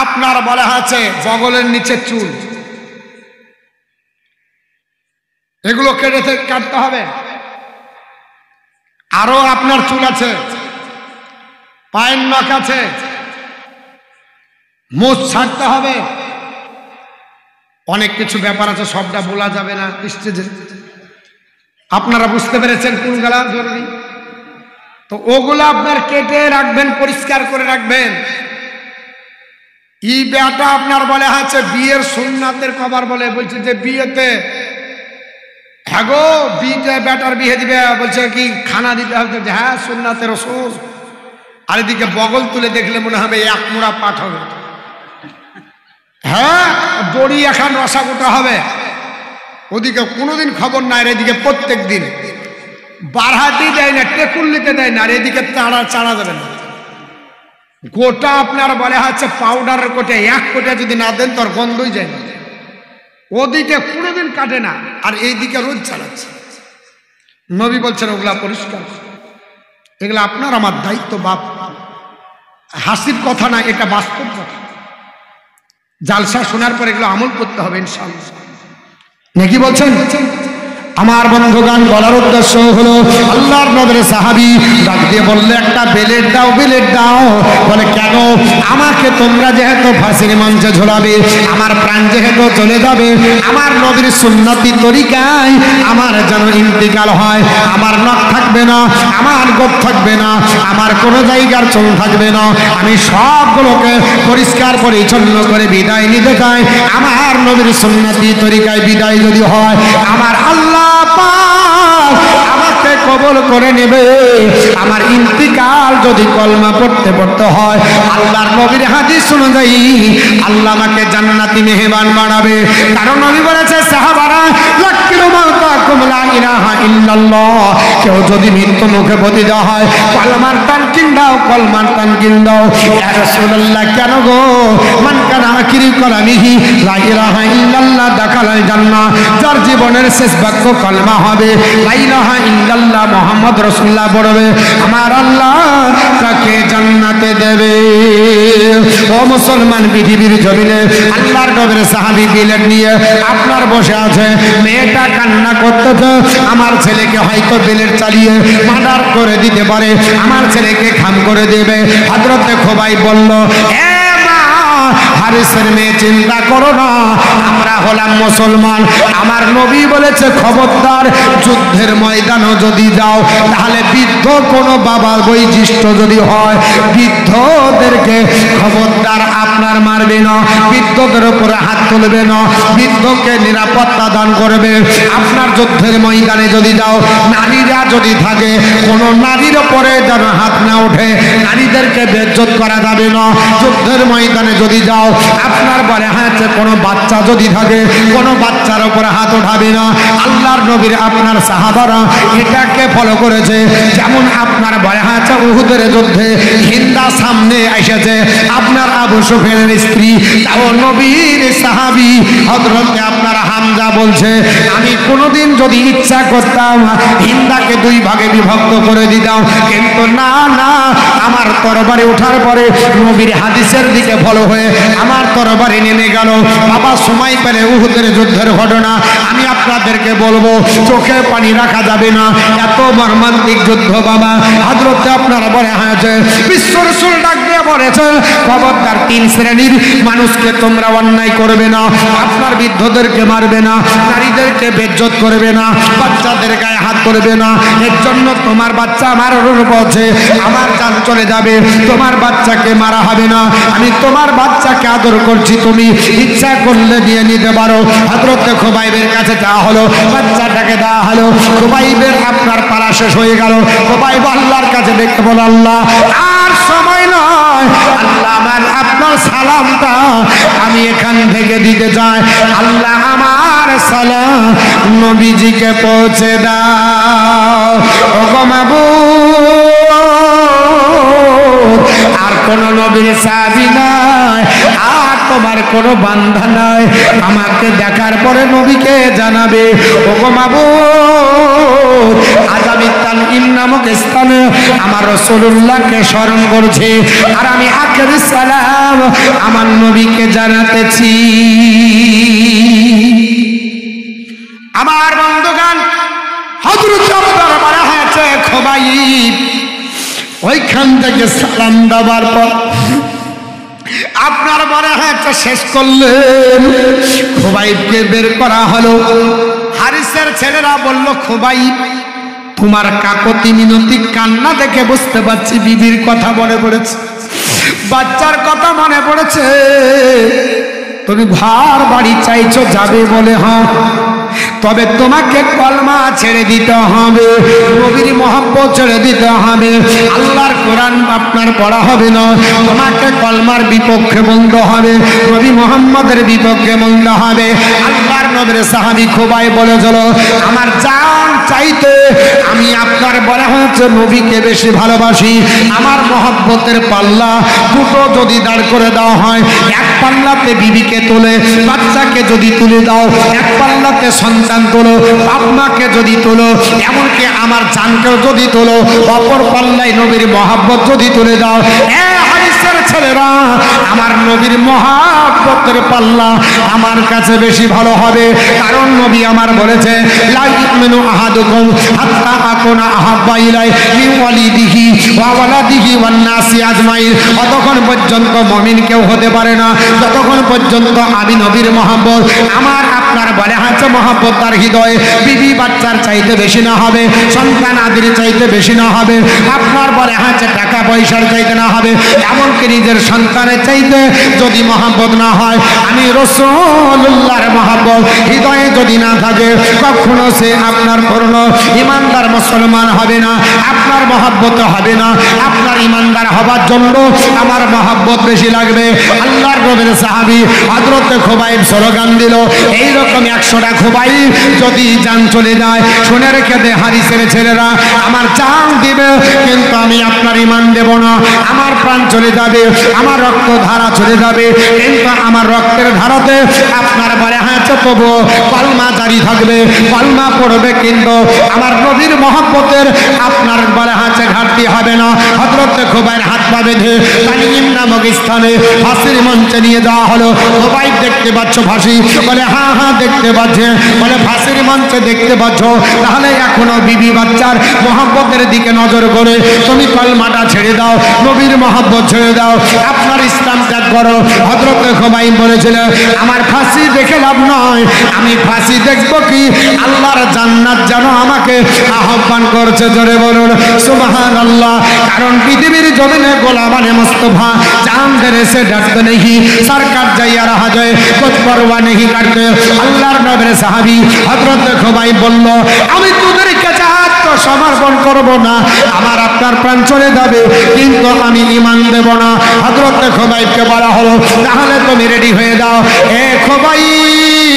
আপনার বলা আছে বগলের নিচে চুল, এগুলো কাটতে হবে। আরো আপনার চুল আছে, পায়ের নখ আছে, মুছ ছাড়তে হবে, অনেক কিছু ব্যাপার আছে, সবটা বলা যাবে না স্টেজে। আপনারা বুঝতে পেরেছেন কোনগুলা জরুরি? তো ওগুলো আপনার কেটে রাখবেন, পরিষ্কার করে রাখবেন। এই বিয়েটা আপনার বলে আছে বিয়ের সুন্নাতের কভার বলে, বলছে যে বিয়েতে হ্যাঁ গো বিয়েতে বেটার বিয়ে দিবে, বলছে কি খানা দিতে হবে, হ্যাঁ সুন্নাতের রসুল। আর এদিকে বগল তুলে দেখলে মনে হবে এক মোড়া পাঠ হবে, হ্যাঁ দড়ি এখন রসা গোটা হবে। ওদিকে কোনোদিন খবর নাই, আর এদিকে প্রত্যেক দিন বাড়াতেই দেয় না, টেকুল নিতে দেয় না, আর এদিকে চাড়া যাবে না। গোটা আপনার বলে হচ্ছে পাউডারের কোটে, এক কোটে যদি না দেন তোর গন্ধই যায় না। ওদিকে কোনোদিন কাটে না, আর এইদিকে রোজ চালাচ্ছে। নবী বলছেন ওগুলা পরিষ্কার, এগুলা আপনার আমার দায়িত্ব। বাপ হাসির কথা না, এটা বাস্তব কথা। জালসা শোনার পর এগুলো আমল করতে হবে ইনশাআল্লাহ, নাকি বলছেন? আমার বন্ধুগান বলার উদ্দেশ্য হলো আল্লাহর নবীর সাহাবী ডাক দিয়ে বললে একটা বেলেট দাও, বেলেট দাও। বলে কেন? আমাকে তোমরা যেহেতু ফাঁসির মঞ্চে ঝোলাবে, আমার প্রাণ যেহেতু চলে যাবে, আমার নবীর সুন্নতি তরিকায় আমার যেন ইন্তিকাল হয়, আমার নখ থাকবে না, আমার গোপ থাকবে না, আমার কোনো জায়গার চুল থাকবে না, আমি সবগুলোকে পরিষ্কার পরিচ্ছন্ন করে বিদায় নিতে চাই। আমার নবীর সুন্নতি তরিকায় বিদায় যদি হয়, আমার আল্লাহ আমাকে কবুল করে নেবে। আমার ইন্তিকাল যদি কলমা পড়তে পড়তে হয়, আল্লাহর নবীর হাদিস অনুযায়ী আল্লাহ আমাকে জান্নাতি মেহমান বানাবে। কারণ নবী বলেছে সাহাবারা লাকিরু মাতাকুম লা ইলাহা ইল্লাল্লাহ, কেউ যদি মৃত্যু মুখে পতি দেওয়া হয় কলমার তানকিন দাও, কলমার তানকিন দাও। ইয়া রাসূলুল্লাহ কেন গো? মান কানা আখিরি কালামিহি লা ইলাহা ইল্লাল্লাহ দাখালাল জান্নাহ, যার জীবনের শেষ বাক্য কলমা হবে লা ইলাহা ইল্লাল্লাহ মুহাম্মদ রাসূলুল্লাহ পড়বে, আমার আল্লাহ তাকে জান্নাতে দেবে। ও মুসলমান, পৃথিবীর জমিনে আল্লাহর নবীর সাহাবী বিলেট নিয়ে আপনার বসে আছে, মেয়েটা কান্না করতেছে, আমার ছেলেকে হয়তো বিলেট চালিয়ে মার্ডার করে দিতে পারে, আমার ছেলেকে খাম করে দেবে। হযরত খোবাইব বলল, হারিসের মেয়ে চিন্তা করো না, আমরা হলাম মুসলমান। আমার নবী বলেছে খবরদার যুদ্ধের ময়দানও যদি যাও, তাহলে বৃদ্ধ কোনো বাবার বৈশিষ্ট্য যদি হয়, বৃদ্ধদেরকে খবরদার আপনার মারবে না, বৃদ্ধদের উপরে হাত তুলবে না, বৃদ্ধকে নিরাপত্তা দান করবে। আপনার যুদ্ধের ময়দানে যদি যাও, নারীরা যদি থাকে, কোনো নারীর উপরে যেন হাত না ওঠে, নারীদেরকে বেজ্জত করা যাবে না। যুদ্ধের ময়দানে যদি যাও, আপনার বলে হাতে কোনো বাচ্চা যদি থাকে, কোনো বাচ্চার উপরে হাত ওঠাবে না। আল্লাহর নবীর আপনার সাহাবারা এটাকে ফলো করেছে। যেমন আপনার বলে হাতে উহুদের যুদ্ধে হিন্দা সামনে এসেছে, আপনার আবু সুফিয়ানের স্ত্রী, তাও নবীর সাহাবী হযরত আপনার হামজা বলছে, আমি কোনোদিন যদি ইচ্ছা করতাম হিন্দাকে দুই ভাগে বিভক্ত করে দিতাম, কিন্তু না না, আমার তরবারি ওঠার পরে নবীর হাদিসের দিকে ফলো হয়ে আমার তরবারি নেমে গেল। বাবা সময় পেলে উহুদের যুদ্ধের ঘটনা আমি আপনাদেরকে বলবো, চোখে পানি রাখা যাবে না, এত মর্মান্তিক যুদ্ধ বাবা। হযরত আপনারা বলে হয়েছে, বিশ্ব রাসূল ডাক দিয়ে বলেছে, খবরদার তিন শ্রেণীর মানুষকে তোমরা অন্যায় করবে না, আপনার বৃদ্ধদেরকে মারবে না, নারীদেরকে বেজ্জত করবে না, বাচ্চাদের গায়ে হাত করবে না। এর জন্য তোমার বাচ্চা আমার অনুরূপ আছে, আমার জান চলে যাবে, তোমার বাচ্চাকে মারা হবে না, আমি তোমার বাচ্চাকে আদর করছি, তুমি ইচ্ছা করলে নিয়ে নিতে পারো। হযরত খোবাইবের কাছে যাওয়া হলো, বাচ্চাটাকে দেওয়া হলো। খোবাইবের আপনার পালা শেষ হয়ে গেল। খোবাইব আল্লাহর কাছে দেখতে বলো, আল্লাহ আর সময় নয়, আল্লাহ আমার আপনার সালামটা আমি এখান থেকে দিতে চাই, আল্লাহ আমার সালাম নবীজিকে পৌঁছে দাও। ওগো মাবুদ, আর কোন নবীর সাহাবী নাই, আর তোমার কোনো বান্দা নাই, আমাকে দেখার পরে নবীকে জানাবে। ওগো মাবুদ, আজ আমি তানঈম নামক স্থানে আমার রাসূলুল্লাহকে স্মরণ করছি, আর আমি আখিরুস সালাম আমার নবীকে জানাতেছি। আমার বন্ধুগণ, হযরত আবু বকর বলা হয়েছে খোবাইব ওইখান থেকে সালাম দেওয়ার পর আপনার মনে হয় শেষ করলেন, খোবাইবকে বের করা হলো। হারিসের ছেলেরা বলল, খোবাইব তোমার কাকতি মিনতি কান্না দেখে বুঝতে পারছি বিবির কথা মনে পড়েছে, বাচ্চার কথা মনে পড়েছে। তুমি ঘর বাড়ি চাইছো যাবে বলে, হ্যাঁ, তবে তোমাকে কলমা ছেড়ে দিতে হবে, নবীর মহব্বত ছেড়ে দিতে হবে, আল্লাহর কোরআন আপনার পড়া হবে না, তোমাকে কলমার বিপক্ষে বলতে হবে, নবী মুহাম্মদের বিপক্ষে বলতে হবে। আল্লাহর নবীর সাহাবী খোবাই বলেছিল, আমার জান চাইতে আমি আপনার বলা হচ্ছে নবীকে বেশি ভালোবাসি। আমার মহব্বতের পাল্লা দুটো যদি দাঁড় করে দেওয়া হয়, এক পাল্লাতে বিবিকে তোলে, বাচ্চাকে যদি তুলে দাও, এক পাল্লাতে সন্তান তোলো, আপনাকে যদি তোলো, এমনকি আমার জানকেও যদি তোলো, অপর পাল্লায় নবীর মহব্বত যদি তুলে দাও, হাদিসের ছেলেরা, আমার নবীর মহব্বতের পাল্লা আমার কাছে বেশি ভালো হবে। কারণ নবী আমার বলেছে, লা ইউমিনু আহাদুকুম হাত্তা আকুনা আহাব্বা ইলাইহি মিন ওয়ালিদিহি ওয়া ওয়ালাদিহি ওয়ান নাসি আজমাইন। ততক্ষণ পর্যন্ত মুমিন কেউ হতে পারে না যতক্ষণ পর্যন্ত আমি নবীর মহব্বত, আমার আপনার বলে আছে মহব্বত তার হৃদয়ে বিবি বাচ্চার চাইতে বেশি না হবে, সন্তান আদির চাইতে বেশি না হবে, আপনার বলে আছে টাকা পয়সার চাইতে না হবে, এমনকি নিজের সন্তানের চাইতে যদি মহব্বত না হয়, আমি রাসূলুল্লাহর মহব্বত হৃদয়ে যদি না থাকে, কখনো সে আপনার পূর্ণ ইমানদার মুসলমান হবে না, আপনার মহব্বত হবে না। আপনার ইমানদার হবার জন্য আমার মহব্বত বেশি লাগবে। আল্লাহর নবীর সাহাবী হযরত খোবাইব স্লোগান দিল, এইরকম 100টা খোবাইব যদি জান চলে যায়, শুনে রেখে দে হারিসের ছেলেরা, আমার জান দিবে কিন্তু আমি আপনার ইমান দেব না, আমার প্রাণ চলে যাবে, আমার রক্ত ধারা চলে যাবে, কিন্তু আমার রক্তের ধারাতে আপনার বলে হাতে তবু কলমা জারি থাকবে, কলমা পড়বে, কিন্তু আমার নবীর মহব্বতের আপনার বলে হাতে ঘাটতি হবে না। হযরত খোবাইব হাত পা বেঁধে তানিম নামক স্থানে ফাঁসির মঞ্চে নিয়ে যাওয়া হলো। খোবাইব দেখতে পাচ্ছ ফাঁসি? বলে হ্যাঁ হ্যাঁ দেখতে পাচ্ছে। বলে ফাঁসির মঞ্চে দেখতে পাচ্ছ, তাহলে এখনো বিবি বাচ্চার মহব্বতের দিকে নজর করে তুমি কলমাটা ছেড়ে দাও, নবীর মহব্বত ছেড়ে দাও, আপনার ইসলাম ত্যাগ করো। হযরত খোবাইব বলেছিলেন, আমার ফাঁসি দেখে লাভ নয়, আমি ফাঁসি দেখবো কি আল্লাহর জান্নাত যেন আমাকে আহ্বান করছে। জোরে বলুন সুবহানাল্লাহ। কারণ পৃথিবীর জমিনে গোলামানে মুস্তাফা জান দেনে সে ডরতে नहीं, सरकार जाइया रहा जाए कुछ परवाह नहीं करते। আল্লাহর নবীর সাহাবী হযরত খোবাইব বলল, আমি তোদের কাছে তো সমর্পণ করব না, আমার আপনার প্রাণ চলে যাবে কিন্তু আমি ঈমান দেব না। হযরত খোবাইবকে বলা হলো, তাহলে তুমি রেডি হয়ে যাও। এ খোবাইব,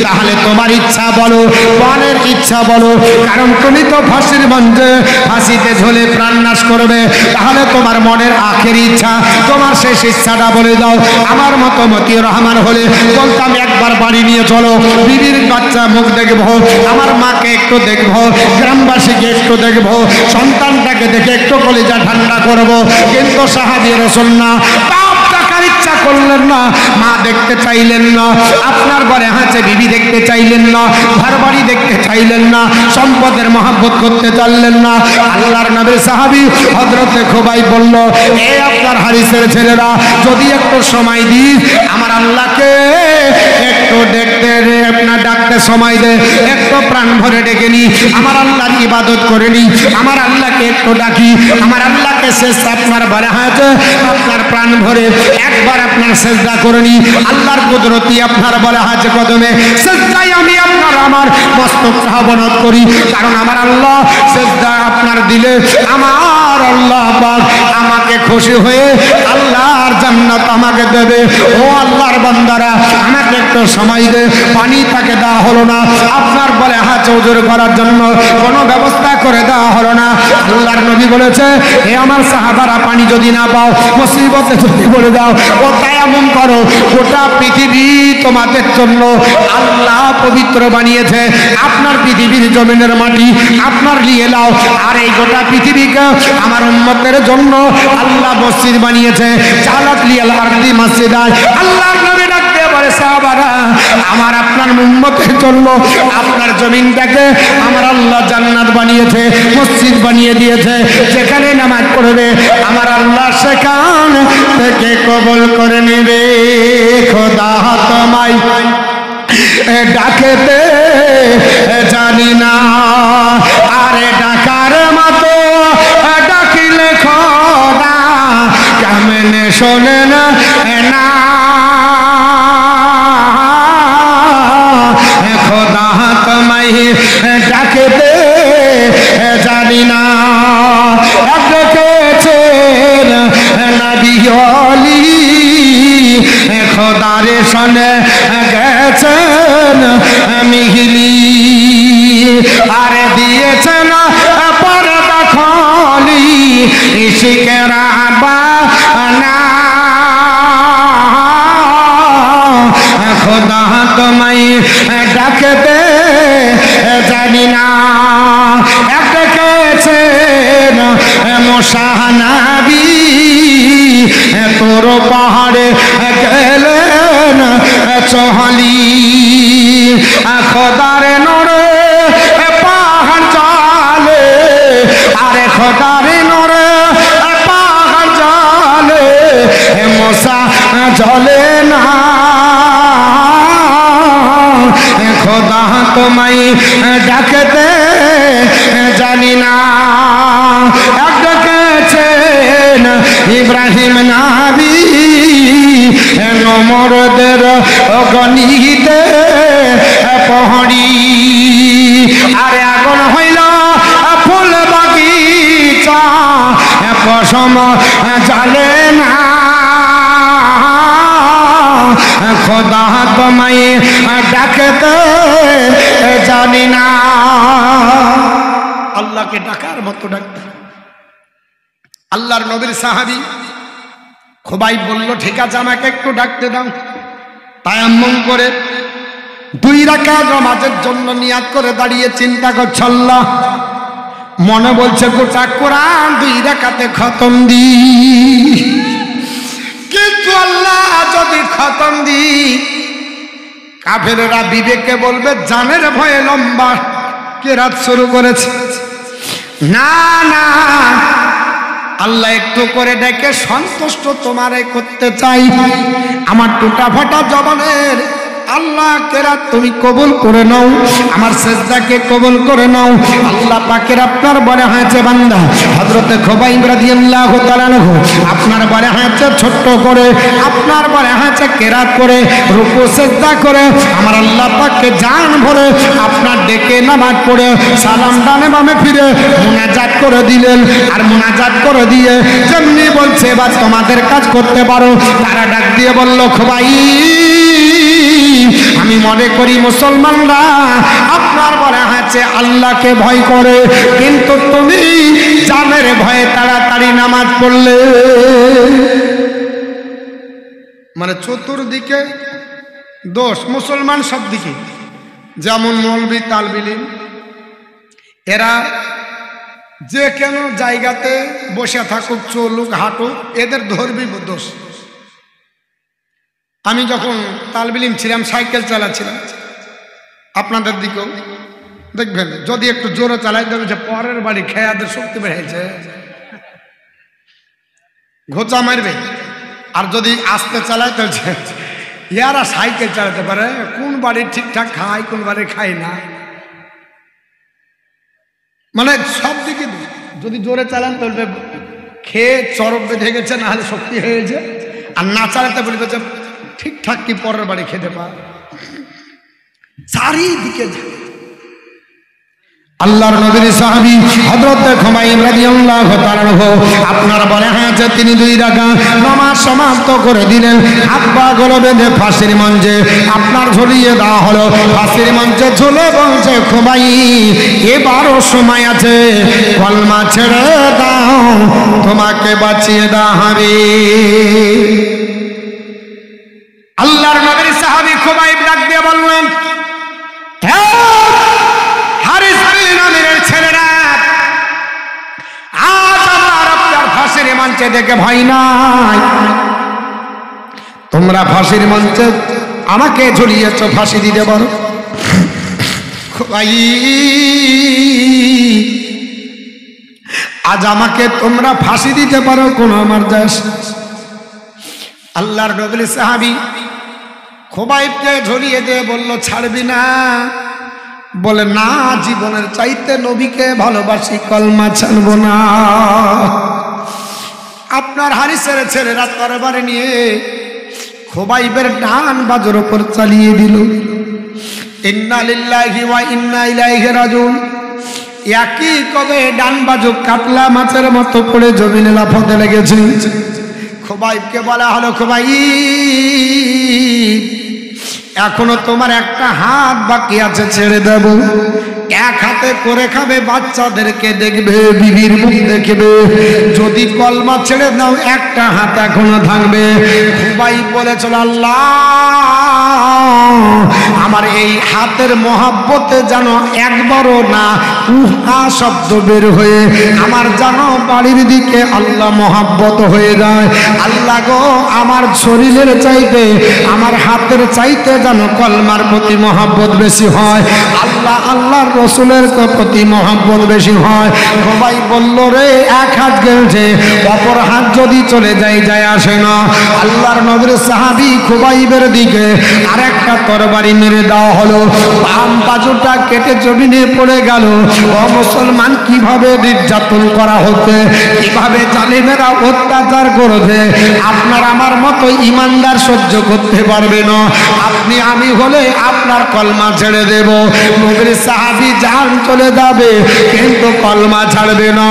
তাহলে তোমার ইচ্ছা বলো, প্রাণের ইচ্ছা বলো, কারণ তুমি তো ফাঁসির মঞ্চে ফাঁসিতে ঝুলে প্রাণ নাশ করবে, তাহলে তোমার মনের আখের ইচ্ছা, তোমার শেষ ইচ্ছাটা বলে দাও। আমার মতো মতিউর রহমান হলে বলতাম, একবার বাড়ি নিয়ে চলো, বিবির বাচ্চা মুখ দেখবো, আমার মাকে একটু দেখবো, গ্রামবাসীকে একটু দেখবো, সন্তানটাকে দেখে একটু কলিজা ঠান্ডা করবো। কিন্তু সাহাবী রাসূল না, ইচ্ছা করলেন না, মা দেখতে চাইলেন না, আপনার ঘরে হাঁচে বিবি দেখতে চাইলেন না, ঘর বাড়ি দেখতে চাইলেন না, সম্পদের মহব্বত করতে চাইলেন না। আল্লাহর নবীর সাহাবী হযরত খোবাইব বলল, এ আপনার হারিসের ছেলেরা, যদি একটু সময় দিই, আমার আল্লাহকে একটু দেখতে আপনার ডাকতে সময় দে, একটু প্রাণ ভরে ডেকে নি, আমার আল্লাহর ইবাদত করে নি, আমার আল্লাহকে একটু ডাকি, আমার আল্লাহকে শেষ আপনার ঘরে হাঁচে আপনার প্রাণ ভরে একবার আপনার সেজদা করে নি, আল্লাহর কুদরতি আপনার বলে হাজ কদমে সেজদায় আমি আপনার আমার মস্তক অবনত করি। কারণ আমার আল্লাহ সেজদা আপনার দিলে আমার আল্লাহ পাক আমাকে খুশি হয়ে আল্লাহর জান্নাত আমাকে দেবে। ও আল্লাহর বান্দারা, আমাকে একটু সময় দে। পানি তাকে দেওয়া হলো না, আপনার বলে হাজ ওযর করার জন্য কোনো ব্যবস্থা করে দেওয়া হলো না। আল্লাহর নবী বলেছে, হে আমার সাহাবারা, পানি যদি না পাও, মুসিবতে যদি বলে দাও, ও তায়াম্মুম করো, গোটা পৃথিবী তোমাদের জন্য আল্লাহ পবিত্র বানিয়েছে, আপনার পৃথিবীর জমিনের মাটি আপনার নিয়ে নাও, আর এই গোটা পৃথিবীকে আমার উম্মতের জন্য আল্লাহ মসজিদ বানিয়েছে। জালাত লিয়াল আরদি মসজিদান। আল্লাহর নবী ডাকতে বলে সাহাবারা আমার আপনার উম্মতের জন্য আপনার জমিনটাকে আমার আল্লাহ জান্নাত বানিয়েছে, মসজিদ বানিয়ে দিয়েছে, যেখানে নামাজ পড়বে আমার আল্লাহ সেখান থেকে কবুল করে নেবে। খোদা তোমায় ডাকেতে জানি না, আরে ডাকার মতো ডাকিলে খোদা কেমনে শোনে না, খোদা তোমায় ডাকেতে জানি না। ডেকেছেন নবী ওলি খোদারে শোনে গেছেন মিহিলি, আরে দিয়েছেন পর্দা খলি শিকেরা বানা। খোদা তোমায় ডাকতে জানি না, ডেকেছেন মুসা নবী তোর পাহাড়ে গেলেন চহলি, খোদারে নরে পাহাড় জালে, আরে খোদারে নরে পাহাড় জালে মশা জলে না। খোদা তোমায় ডাকতে জানি না, ডেকেছেন ইব্রাহিম নবী নমরদের গণিতে পহড়ি, আরে আগুন হইল ফুল বাগিচা পশম জালে না। খোদা তোমায় ডাকতে জানি না। আল্লাহকে ডাকার মতো ডাকতে। আল্লাহর নবীর সাহাবী খুবাইব বলল ঠিক আছে আমাকে একটু ডাকতে দাও। তায়াম্মুম করে 2 রাকাত নামাজের জন্য নিয়াত করে দাঁড়িয়ে চিন্তা করছে আল্লাহ, মনে বলছে গোটা কোরআন 2 রাকাতে খতম দি, কিন্তু আল্লাহ যদি খতম দি কাফেররা বিবেকে বলবে জানের ভয়ে লম্বা কেরাত শুরু করেছে। না না, আল্লাহ একটু করে ডেকে সন্তুষ্ট তোমারে করতে চাই। আমার টুটা ফাটা জবানের আল্লাহ কেরাত তুমি কবুল করে নাও, আমার সেজদাকে কবুল করে নাও। আল্লাহ পাকের আপনার বলে হয়েছে বান্দা হযরতে খুবাইব রাদিয়াল্লাহু তাআলা আনহু আপনার বলে হয়েছে ছোট্ট করে, আপনার বলে হয়েছে কেরাত করে, রুকু সেজদা করে আমার আল্লাহ পাককে জান ভরে আপনার ডেকে নামাজ পড়ে সালাম ডানে বামে ফিরে মুনাজাত করে দিলেন। আর মুনাজাত করে দিয়ে যেমনি বলছে এবার তোমাদের কাজ করতে পারো, তারা ডাক দিয়ে বলল খুবাইব আমি মনে করি মুসলমানরা আপনার বলা আছে আল্লাহকে ভয় করে, কিন্তু তুমি জানের ভয়ে তাড়াতাড়ি নামাজ পড়লে। মানে চতুর্দিকে দোষ, মুসলমান সব দিকে, যেমন মৌলবি তালবিলিম এরা যে কেন জায়গাতে বসে থাকুক চলুক হাঁটুক এদের ধর্মীয় দোষ। আমি যখন তালবিলিম ছিলাম সাইকেল চালাচ্ছিলাম, আপনাদের দিকেও দেখবেন যদি একটু জোরে চালাই দেবে যে পরের বাড়ি খেয়াদের শক্তি বেড়েছে ঘোচা মারবে, আর যদি আস্তে চালায় তো ইয়ারা সাইকেল চালাতে পারে কোন বাড়ি ঠিকঠাক খায় কোন বাড়ি খায় না। মানে সব দিকে যদি জোরে চালান তাহলে খেয়ে চরক বেঁধে গেছে, না হলে শক্তি হয়েছে, আর না চালাতে বলবে যে ঠিকঠাক কি পরের বাড়ি খেতে পারে। চারিদিকে আল্লাহর নবীর সাহাবী হযরত খুবাইব রাদিয়াল্লাহু তাআলা আপনার বলে হয়েছে তিনি 2 রাকাত নামাজ সমাপ্ত করে দিলেন। হাত পা গুলো বেঁধে ফাঁসির মঞ্চে আপনার ঝুলিয়ে দেওয়া হলো। ফাঁসির মঞ্চে ঝুলে বলছে খুবাইব এবারও সময় আছে, কলমা ছেড়ে দাও তোমাকে বাঁচিয়ে দেওয়া হবে। আল্লাহর নবীর সাহাবী খুবাইব ডাক দিয়ে বললেন ছেলেরা আজ আমার আপনার ফাঁসির মঞ্চে দেখে ভয় নাই, তোমরা ফাঁসির মঞ্চে আমাকে ঝুলিয়েছ, ফাঁসি দিতে পারো। ভাই আজ আমাকে তোমরা ফাঁসি দিতে পারো, কোন আমার দাস। আল্লাহর নবীর সাহাবী খুবাইবকে ঝুলিয়ে দিয়ে বলল, ছাড়বি না? বলে, না, জীবনের চাইতে নবীকে ভালোবাসি, কলমা ছাড়বো না। আপনার হারিসের ছেলেরা তরবারি নিয়ে খুবাইবের ডান বাজুর উপর চালিয়ে দিল। ইন্না লিল্লাহি ওয়া ইন্না ইলাইহি রাজিউন। একই কবে ডান বাজু কাতলা মাছের মতো পড়ে জমিনে লাফাতে লেগেছে। খুবাইবকে বলা হলো, খুবাইব এখনো তোমার একটা হাত বাকি আছে, ছেড়ে দেব। এক হাতে করে খাবে, বাচ্চাদেরকে দেখবে, বিবির মুখ দেখবে। যদি কলমা ছেড়ে দাও একটা হাত এখনো থাকবে। খুবাইব বলেছিল, আল্লাহ আমার এই হাতের মহাব্বতে যেন একবারও না উহা শব্দ বের হয়ে আমার যেন বাড়ির দিকে আল্লাহ মহাব্বত হয়ে যায়। আল্লাহ গো, আমার শরীরের চাইতে আমার হাতের চাইতে যেন কলমার প্রতি মহাব্বত বেশি হয়, আল্লাহ আল্লাহর রসুলের প্রতি মহাব্বত বেশি হয়। সবাই বলল, রে এক হাত গেছে, অপর হাত যদি চলে যায়, যায় আসে না। আল্লাহর নবীর সাহাবী খুবাইবের দিকে আরেকটা তরবারি মেরে দেওয়া হলো। বাম বাজুটা কেটে জমিনে পড়ে গেল। ও মুসলমান, কিভাবে নির্যাতন করা হচ্ছে, কিভাবে জালিমেরা অত্যাচার করেছে, আপনার আমার মতো ইমানদার সহ্য করতে পারবে না। আপনি আমি হলে আপনার কলমা ছেড়ে দেব। নবীর সাহাবী জান চলে যাবে কিন্তু কলমা ছাড়বে না।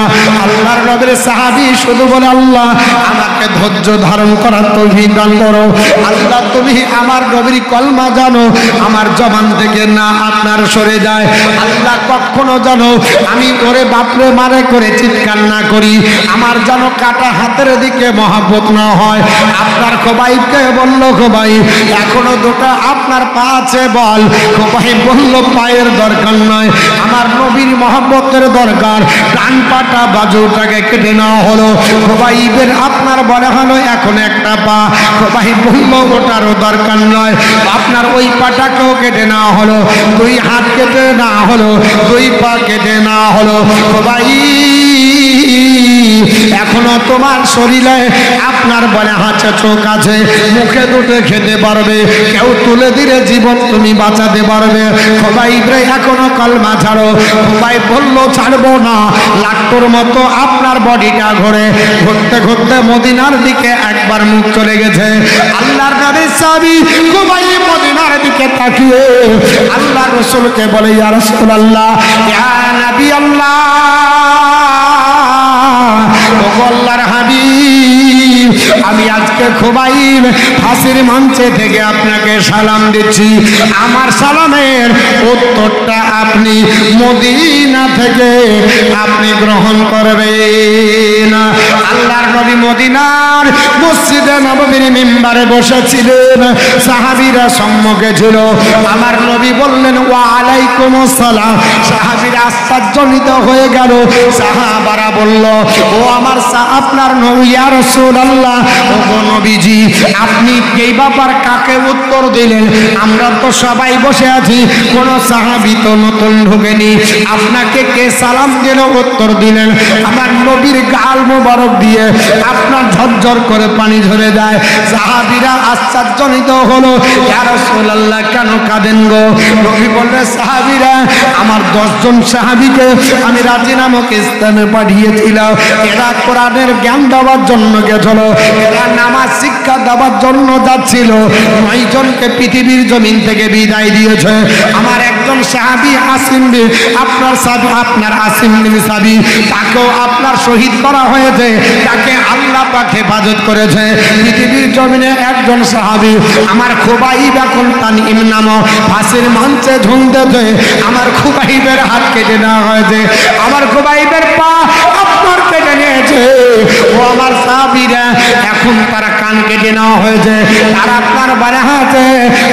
আল্লাহর নবীর সাহাবী শুধু বলে, আল্লাহ আমাকে ধৈর্য ধারণ করার তৌফিক দান করো। আল্লাহ তুমি আমার নবীর কলমা জানো আমার জবান থেকে না আপনার সরে যায়। আল্লাহ কখনো জানো আমি ওরে বাপরে মারে করে চিৎকার না করি, আমার যেন কাটা হাতের দিকে মহাব্বত না হয়। আপনার খুবাইবকে বলল, খুবাইব এখনো দুটো আপনার পা আছে, বল। খুবাইব বলল, পায়ের দরকার নয়, আমার নবীর মহব্বতের দরকার। ডান পাটা বাজুটাকে কেটে নেওয়া হলো। খুবাইবের আপনার বলা হলো এখন একটা পা। খুবাইব বলল, ওটারও দরকার নয়, আপনার ওই পাটাকেও কেটে নেওয়া হলো। দুই হাত কেটে নেওয়া হলো, দুই পা কেটে নেওয়া হলো। এখনো তোমার শরীরে আপনার বলে হাঁচে চোখ আছে, মুখে দুটো খেতে পারবে, কেউ তুলে দিলে জীবন তুমি বাঁচাতে পারবে। খুবাইবরে এখনো কলমা ছাড়ো। খুবাইব বলল, ছাড়বো না। লাট্টুর মতো আপনার বডিটা ঘুরে ঘুরতে ঘুরতে মদিনার দিকে একবার মুখ চলে গেছে। আল্লাহর নবীর সাহাবী খুবাইব মদিনার দিকে তাকিয়ে আল্লাহ রাসূলকে বলে, ইয়া রাসূলুল্লাহ, ইয়া নবী আল্লাহ, আল্লাহর হাবিব, আমি আজকে খুবাইব ফাঁসির মঞ্চে থেকে আপনাকে সালাম দিচ্ছি। আমার সালামের উত্তরটা আপনি মদিনা থেকে আপনি গ্রহণ করবেন। আল্লাহর নবী মদিনার মসজিদে নববীর মিম্বারে বসেছিলেন, সাহাবীরা সম্মুখে ছিল। আমার নবী বললেন, ওয়া আলাইকুমুস সালাম। সাহাবীরা আশ্চর্যজনিত হয়ে গেল। সাহাবারা বলল, ও আমার আপনার নবী, ইয়া রাসূলুল্লাহ, ও নবীজি, আপনি এই ব্যাপার কাকে উত্তর দিলেন? আমরা তো সবাই বসে আছি, কোন সাহাবী তো নতুন ঢোকেনি, আপনাকে কে সালাম দিল উত্তর দিলেন? আমার নবীর গাল মোবারক দিয়ে আপনার ঝরঝর করে পানি ঝরে যায়। সাহাবীরা আশ্চর্যজনিত হলো, ইয়া রাসূলুল্লাহ, কেন কাঁদেন গো? নবী বললেন, সাহাবীরা আমার 10 জন সাহাবীকে আমি রাজি নামক স্থানে পাঠিয়েছিলাম। এরা কোরআনের জ্ঞান দেওয়ার জন্য গেছিল, এরা নামাজ শিক্ষা দেওয়ার জন্য যাচ্ছিল। 9 জনকে পৃথিবীর জমিন থেকে বিদায় দিয়েছে। আমার একজন সাহাবী আসিম বিন আপনার সাহাবী, আপনার আসিম বিন সাহাবী, তাকেও আপনার শহীদ করা হয়েছে, তাকে আল্লাহ পাক হেফাজত করেছে। পৃথিবীর জমিনে একজন সাহাবী আমার খুবাইব এখন তানঈম নামক ফাঁসির মঞ্চে ঝুলতেছে। আমার খুবাইবের হাত কেটে নেওয়া হয়েছে, আমার খুবাইবের পা আপনার কেটে নিয়েছে। ও আমার সাহাবীরা এখন তারা কান কেটে নেওয়া হয়েছে, আর আপনার বলে হাতে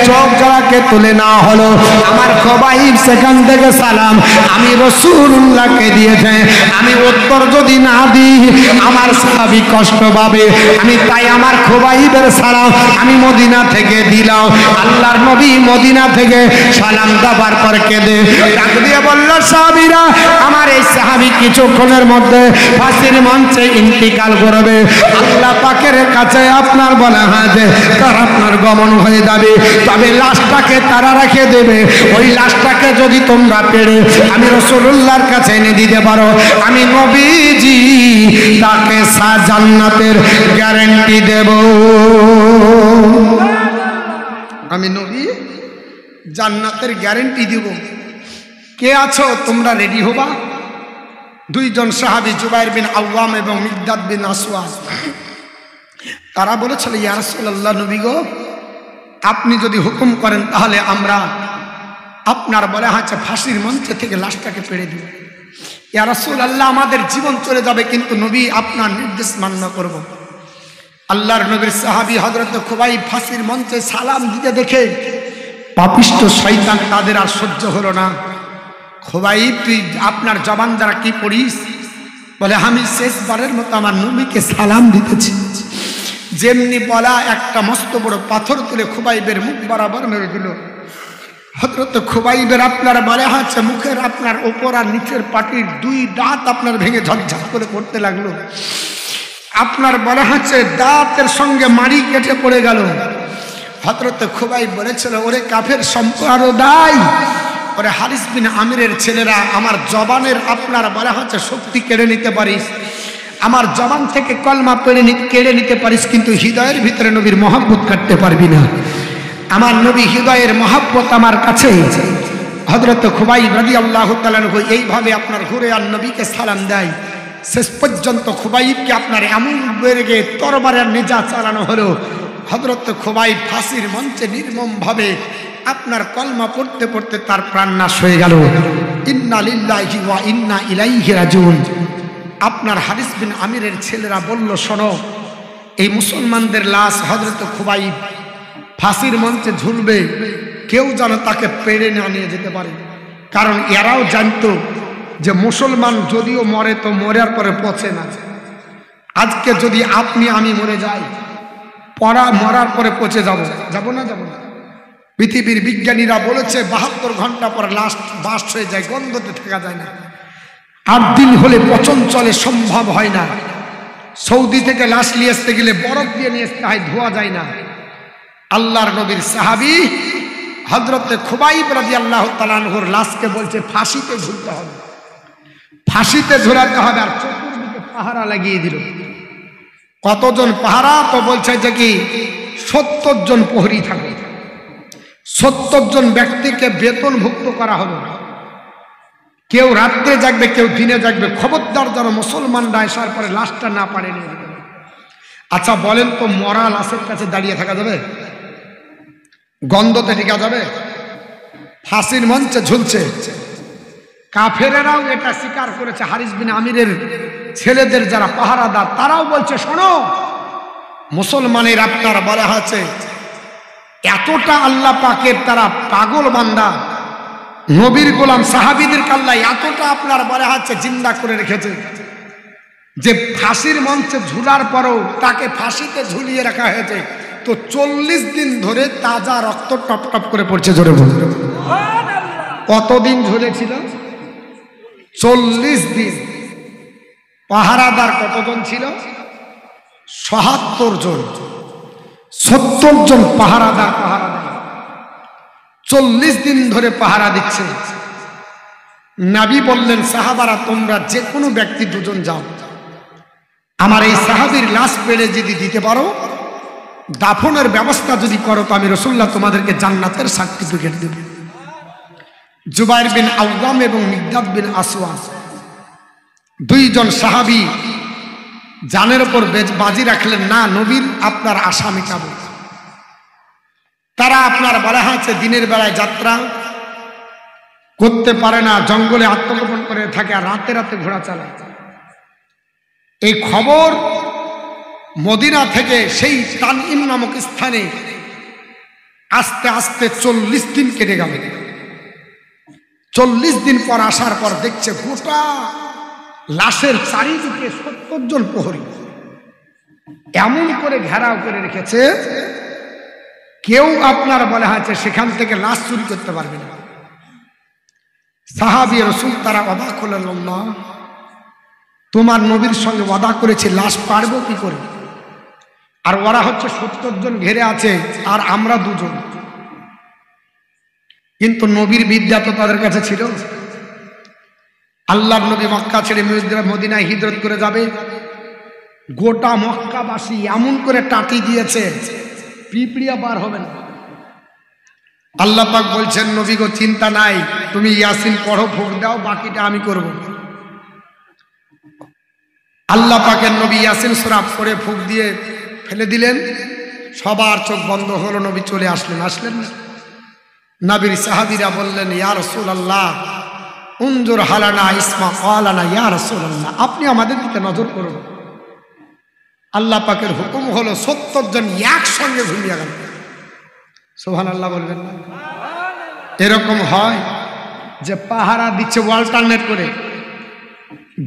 চোখ জোড়াকে তুলে নেওয়া হলো। আমার খোবাইব সেখান থেকে সালাম আমি রাসূলুল্লাহকে দিয়েছে। আমি উত্তর যদি না দিই আমার সাহাবী কষ্ট পাবে, আমি তাই আমার খোবাইবের সালাম আমি মদিনা থেকে দিলাম। আল্লাহর নবী মদিনা থেকে সালাম দেওয়ার পর কেঁদে ডাক দিয়ে বলল, সাহাবীরা আমার এই সাহাবী কিছুক্ষণের মধ্যে ফাঁসির মঞ্চে ইন্তিকাল করবে। আল্লাহ পাকের কাছে আপনার বলা হাতে তার আপনার গমন হয়ে যাবে, তবে লাশটাকে তারা রেখে দেবে। ওই লাশটাকে যদি তোমরা পেড়ে আমি রাসূলুল্লাহর কাছে এনে দিতে পারো, আমি নবীজি তাকে জান্নাতের গ্যারান্টি দেব। আমি নবী জান্নাতের গ্যারান্টি দিব। কে আছো তোমরা রেডি হবা? দুইজন সাহাবী জুবাইর বিন আওয়াম এবং মিকদাদ বিন আসওয়াদ, তারা বলেছিল, ইয়া রাসূলুল্লাহ, নবী গো, আপনি যদি হুকুম করেন তাহলে আমরা আপনার বলে হাতে ফাঁসির মঞ্চে থেকে লাশটাকে পেড়ে দিব। ইয়া রাসূলুল্লাহ, আমাদের জীবন চলে যাবে, কিন্তু নবী আপনার নির্দেশ মান্য করব। আল্লাহর নবীর সাহাবী হযরত খুবাইব ফাঁসির মঞ্চে সালাম দিতে দেখে পাপিষ্ট শয়তান তাদের আর সহ্য হলো না। খুবাইব, তুই আপনার জবান দ্বারা কি পড়িস? বলে, আমি শেষবারের মতো আমার নবীকে সালাম দিতেছি। যেমনি বলা একটা মস্ত বড় পাথর তুলে খুবাইবের মুখ বরাবর মেরে দিল। হযরত খুবাইবের আপনার বলে হাতে মুখের আপনার ওপর আর নিচের পাটির দুই দাঁত আপনার ভেঙে ঝকঝক করে পড়তে লাগলো। আপনার বলে হাতে দাঁতের সঙ্গে মাড়ি কেটে পড়ে গেল। হযরত খুবাইব বলেছিল, ওরে কাফের সম্প্রদায়, ওরে হারিস বিন আমিরের ছেলেরা, আমার জবানের আপনার বলে হাতে শক্তি কেড়ে নিতে পারিস, আমার জবান থেকে কলমা কেড়ে নিতে পারিস, কিন্তু হৃদয়ের ভিতরে নবীর মহব্বত কাটতে পারবি না। আমার নবী হৃদয়ের মহব্বত আমার কাছে। হযরত খুবাইব রাদিয়াল্লাহু তাআলা আনহু এইভাবে আপনার ঘুরে আর নবীকে সালাম দেয়। শেষ পর্যন্ত খুবাইবকে আপনার এমন বেগে তরবারের নেজা চালানো হলো, হযরত খুবাইব ফাঁসির মঞ্চে নির্মমভাবে আপনার কলমা পড়তে পড়তে তার প্রাণ নাশ হয়ে গেল। ইন্না লিল্লাহি ওয়া ইন্না ইলাইহি রাজিউন। আপনার হারিস বিন আমিরের ছেলেরা বলল, শোনো, এই মুসলমানদের লাশ হযরত খুবাইব ফাঁসির মঞ্চে ঝুলবে, কেউ যেন তাকে পেড়ে না নিয়ে যেতে পারে। কারণ এরাও জানতো যে মুসলমান যদিও মরে তো মরার পরে পচে না। আজকে যদি আপনি আমি মরে যাই, মরার পরে পচে যাব না? পৃথিবীর বিজ্ঞানীরা বলেছে 72 ঘন্টা পর লাশ বাস্ট হয়ে যায়, গন্ধতে থাকা যায় না। 8 দিন হলে পচন চলে, সম্ভব হয় না। সৌদি থেকে লাশ নিয়ে আসতে গেলে বরফ দিয়ে নিয়ে আসতে হয়, ধোয়া যায় না। আল্লাহর নবীর সাহাবী হযরত খুবাইব রাদিয়াল্লাহু তাআলা আনহুর লাশকে বলছে ফাঁসিতে ঝুলতে হবে, ফাঁসিতে ঝুলাতে হবে। আর চতুর্দিকে পাহারা লাগিয়ে দিল। কতজন পাহারা? তো বলছে যে কি 70 জন প্রহরী থাকবে। 70 জন ব্যক্তিকে বেতনভুক্ত করা হবে। কেউ রাত্রে জাগবে, কেউ দিনে জাগবে। খবরদার যেন মুসলমানরা আসার পরে লাশটা না পারে নিয়ে যেতে। আচ্ছা বলেন তো, মরা লাশের কাছে দাঁড়িয়ে থাকা যাবে? গন্ধতে টিকা যাবে? ফাঁসির মঞ্চে ঝুলছে। কাফেরেরাও এটা স্বীকার করেছে। হারিস বিন আমিরের ছেলেদের যারা পাহারাদার, তারাও বলছে, শোনো, মুসলমানের আপনার বলা আছে এতটা আল্লাহ পাকের তারা পাগল বান্দা, নবীর গোলাম সাহাবীদের কাল্লা এতটা আপনার বলা আছে জিন্দা করে রেখেছে যে ফাঁসির মঞ্চে ঝুলার পরও তাকে ফাঁসিতে ঝুলিয়ে রাখা হয়েছে। তো 40 দিন ধরে তাজা রক্ত টপ টপ করে পড়ছে। জোরে বলুন, কতদিন ঝুলেছিল? 40 দিন। পাহারাদার কতজন ছিল? ৭৭ জন। ৭০ জন পাহারাদার 40 দিন ধরে পাহারা দিচ্ছে। নবী বললেন, সাহাবারা তোমরা যে কোনো ব্যক্তি 2 জন যাও, আমার এই সাহাবীর লাশ পেড়ে যদি দিতে পারো, দাফনের ব্যবস্থা যদি করো, তো আমি রাসূলুল্লাহ তোমাদেরকে জান্নাতের সার্টিফিকেট দেব। জুবাইর বিন আওয়াম এবং মিকদাদ বিন আসওয়াদ 2 জন সাহাবী জানের উপর বাজি রাখলেন, না, নবীর আপনার আশা মেটাবো। তারা আপনার বলা হয়েছে দিনের বেলায় যাত্রা করতে পারে না, জঙ্গলে আত্মগোপন করে থাকে, আর রাতে রাতে ঘোড়া চালায়। এই খবর মদিনা থেকে সেই তানঈম নামক স্থানে আস্তে আস্তে 40 দিন কেটে গেল। 40 দিন পর আসার পর দেখছে গোটা লাশের চারিদিকে 70 জন প্রহরী এমন করে ঘেরাও করে রেখেছে, কেউ আপনার বলা হয়েছে সেখান থেকে লাশ চুরি করতে পারবে না। সাহাবী রাসূল তারা অবাক হলেন, আল্লাহ, তোমার নবীর সঙ্গে ওয়াদা করেছি, লাশ পারবো কি করে? আর ওরা হচ্ছে 70 জন ঘেরে আছে আর আমরা 2 জন। কিন্তু নবীর বিদ্যা তো তাদের কাছে ছিল। আল্লাহর নবী মক্কা ছেড়ে মদিনায় হিজরত করে যাবে, গোটা মক্কাবাসী এমন করে টাটি দিয়েছে পিঁপড়িয়া পার হবে না। আল্লাহ পাক বলছেন, নবী গো, চিন্তা নাই, তুমি ইয়াসিন পড়ো, ফুঁক দাও, বাকিটা আমি করব। আল্লাহ পাকের নবী ইয়াসিন সূরা পড়ে ফুঁক দিয়ে ফেলে দিলেন, সবার চোখ বন্ধ হলো, নবী চলে আসলেন না। নবীর সাহাবীরা বললেন, ইয়া রাসূলুল্লাহ উনজুর হালানা ইসমা ক্বালানা, ইয়া রাসূলুল্লাহ আপনি আমাদের দিকে নজর করুন। আল্লাহ পাকের হুকুম হলো 70 জন একসঙ্গে ঘুমিয়ে গেল। সুবহানাল্লাহ বলবেন না? এরকম হয় যে পাহারা দিচ্ছে অল্টারনেট করে,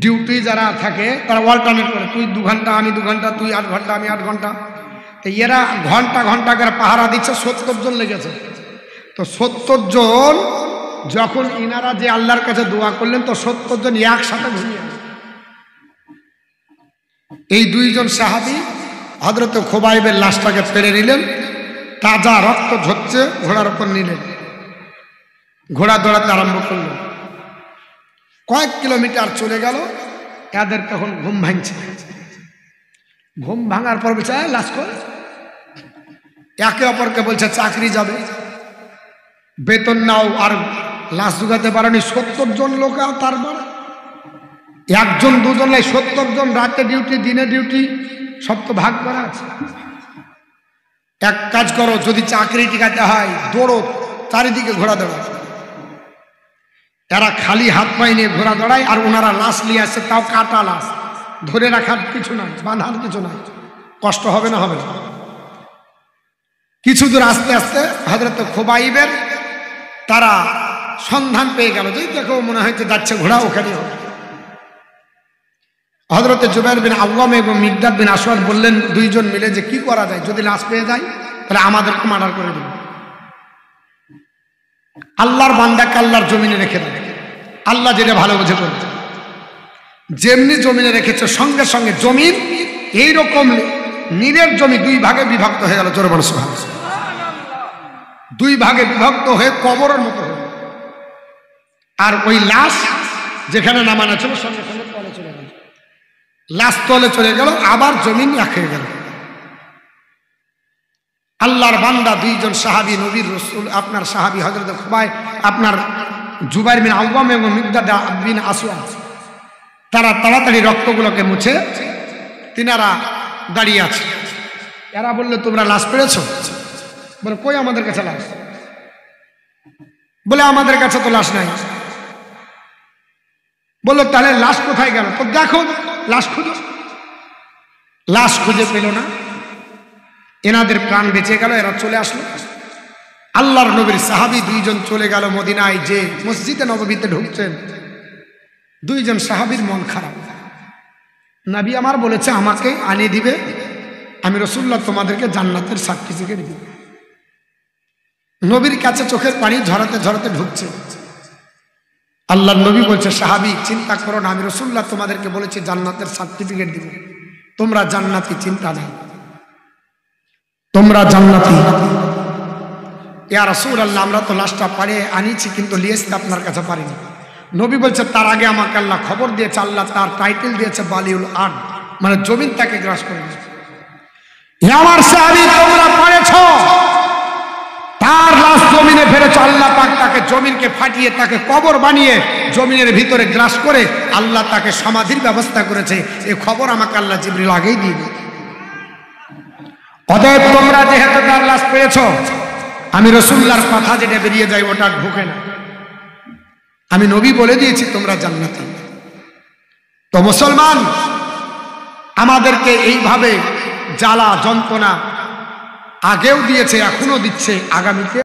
ডিউটি যারা থাকে তারা অল্টারনেট করে, তুই 2 ঘন্টা আমি 2 ঘন্টা, তুই 8 ঘন্টা আমি 8 ঘন্টা। তো এরা ঘন্টা করে পাহারা দিচ্ছে, 70 জন লেগেছে। তো 70 জন যখন ইনারা যে আল্লাহর কাছে দোয়া করলেন, তো 70 জন একসাথে ঘুমিয়ে গেল। এই 2 জন সাহাবী হযরত খুবাইবের লাশটাকে পেড়ে নিলেন, তাজা রক্ত ঝরছে, ঘোড়ার উপর নিলেন, ঘোড়া দৌড়াতে আরম্ভ করলেন। কয়েক কিলোমিটার চলে গেল, এদের তখন ঘুম ভাঙছে। ঘুম ভাঙার পর বলছে, লাশ কই? একে অপরকে বলছে, চাকরি যাবে, বেতন নাও, আর লাশ জোগাতে পারেনি। 70 জন লোক, তারপর 1 জন 2 জন নাই, 70 জন, রাতে ডিউটি দিনে ডিউটি, সব তো ভাগ করা আছে। এক কাজ করো, যদি চাকরি টিকাতে হয় দৌড়ো, চারিদিকে ঘোড়া দৌড়ায়। এরা খালি হাত পায়ে নিয়ে ঘোড়া দৌড়ায়, আর ওনারা লাশ নিয়ে আসছে, তাও কাটা লাশ, ধরে রাখার কিছু নাই, বাঁধার কিছু নাই। কষ্ট হবে না? হবে না। কিছু দূর আস্তে আস্তে হযরত খুবাইবের তারা সন্ধান পেয়ে গেল, যে দেখো মনে হয়তো যাচ্ছে ঘোড়া, ওখানে হবে। হযরত জুবাইর বিন আওয়াম এবং মিকদাদ বিন আসওয়াদ বললেন 2 জন মিলে, যে কি করা যায়, যদি লাশ পেয়ে যায় তাহলে আমাদেরকে মার্ডার করে দেবে। আল্লাহর বান্দাকে আল্লাহর জমিনে রেখে দেবে, আল্লাহ যেটা ভালো বুঝে করবে। যেমনি জমিনে রেখেছে, সঙ্গে সঙ্গে জমিন এইরকম নীলের জমি 2 ভাগে বিভক্ত হয়ে গেল। জোরে বলো সুবহানাল্লাহ। 2 ভাগে বিভক্ত হয়ে কবরের মতো হয়ে, আর ওই লাশ যেখানে নামানো ছিল সঙ্গে সঙ্গে তলে চলে গেল। লাশ তলে চলে গেল, আবার জমিন এক হয়ে গেল। আল্লাহর বান্দা 2 জন সাহাবী, নবীর রাসূল আপনার সাহাবী হযরত খুবাইব, আপনার জুবাইর বিন আওয়াম এবং মিকদাদ বিন আসওয়াদ, তারা তাড়াতাড়ি রক্তগুলোকে মুছে তিনারা দাঁড়িয়ে আছে। এরা বলল, তোমরা লাশ পেয়েছো? বলে, কই আমাদের কাছে লাশ? বলে, আমাদের কাছে তো লাশ নাই। বললো, তাহলে লাশ কোথায় গেল? তো দেখো, লাশ খুঁজো। লাশ খুঁজে পেল না, এনাদের প্রাণ বেঁচে গেল। এরা চলে আসলো, আল্লাহর নবীর সাহাবী 2 জন চলে গেল মদিনায়। যে মসজিদে নববীতে ঢুকছেন, 2 জন সাহাবীর মন খারাপ। নবী আমার বলেছে আমাকে আনিয়ে দিবে, আমি রাসূলুল্লাহ তোমাদেরকে জান্নাতের সার্টিফিকেট দিব। নবীর কাছে চোখের পানি ঝরাতে ঝরাতে ঢুকছে। আল্লাহর নবী বলছে, সাহাবী চিন্তা করো না, আমি রাসূলুল্লাহ তোমাদেরকে বলেছি জান্নাতের সার্টিফিকেট দিব, তোমরা জান্নাতি, চিন্তা নাই, তোমরা জান্নাতি। ইয়া রাসূলুল্লাহ, আমরা তো লাশটা পারে আনিছি, কিন্তু নিয়ে আসতে আপনার কাছে পারিনি। নবী বলছে, তার আগে আমাকে আল্লাহ খবর দিয়েছে, আল্লাহ তার টাইটেল দিয়েছে বালিউল আরদ, মানে জমিন তাকে গ্রাস করে নিয়েছে। আমার সাহাবী, তোমরা পারেছো, তার লাশ জমিনে ফেলেছো, আল্লাহ পাক তাকে জমিনকে ফাটিয়ে তাকে কবর বানিয়ে জমিনের ভিতরে গ্রাস করে আল্লাহ তাকে সমাধির ব্যবস্থা করেছে। এই খবর আমাকে আল্লাহ জিবরিল আগেই দিয়ে দিয়েছে। অতএব তোমরা যেহেতু তার লাশ পেয়েছো, আমি রাসূলুল্লাহর কথা যেটা বেরিয়ে যায় ওটা ঢোকে না, আমি নবী বলে দিয়েছি তোমরা জান্নাতি। তো মুসলমান, আমাদেরকে এইভাবে জ্বালা যন্ত্রণা আগেও দিয়েছে, এখনো দিচ্ছে, আগামীতে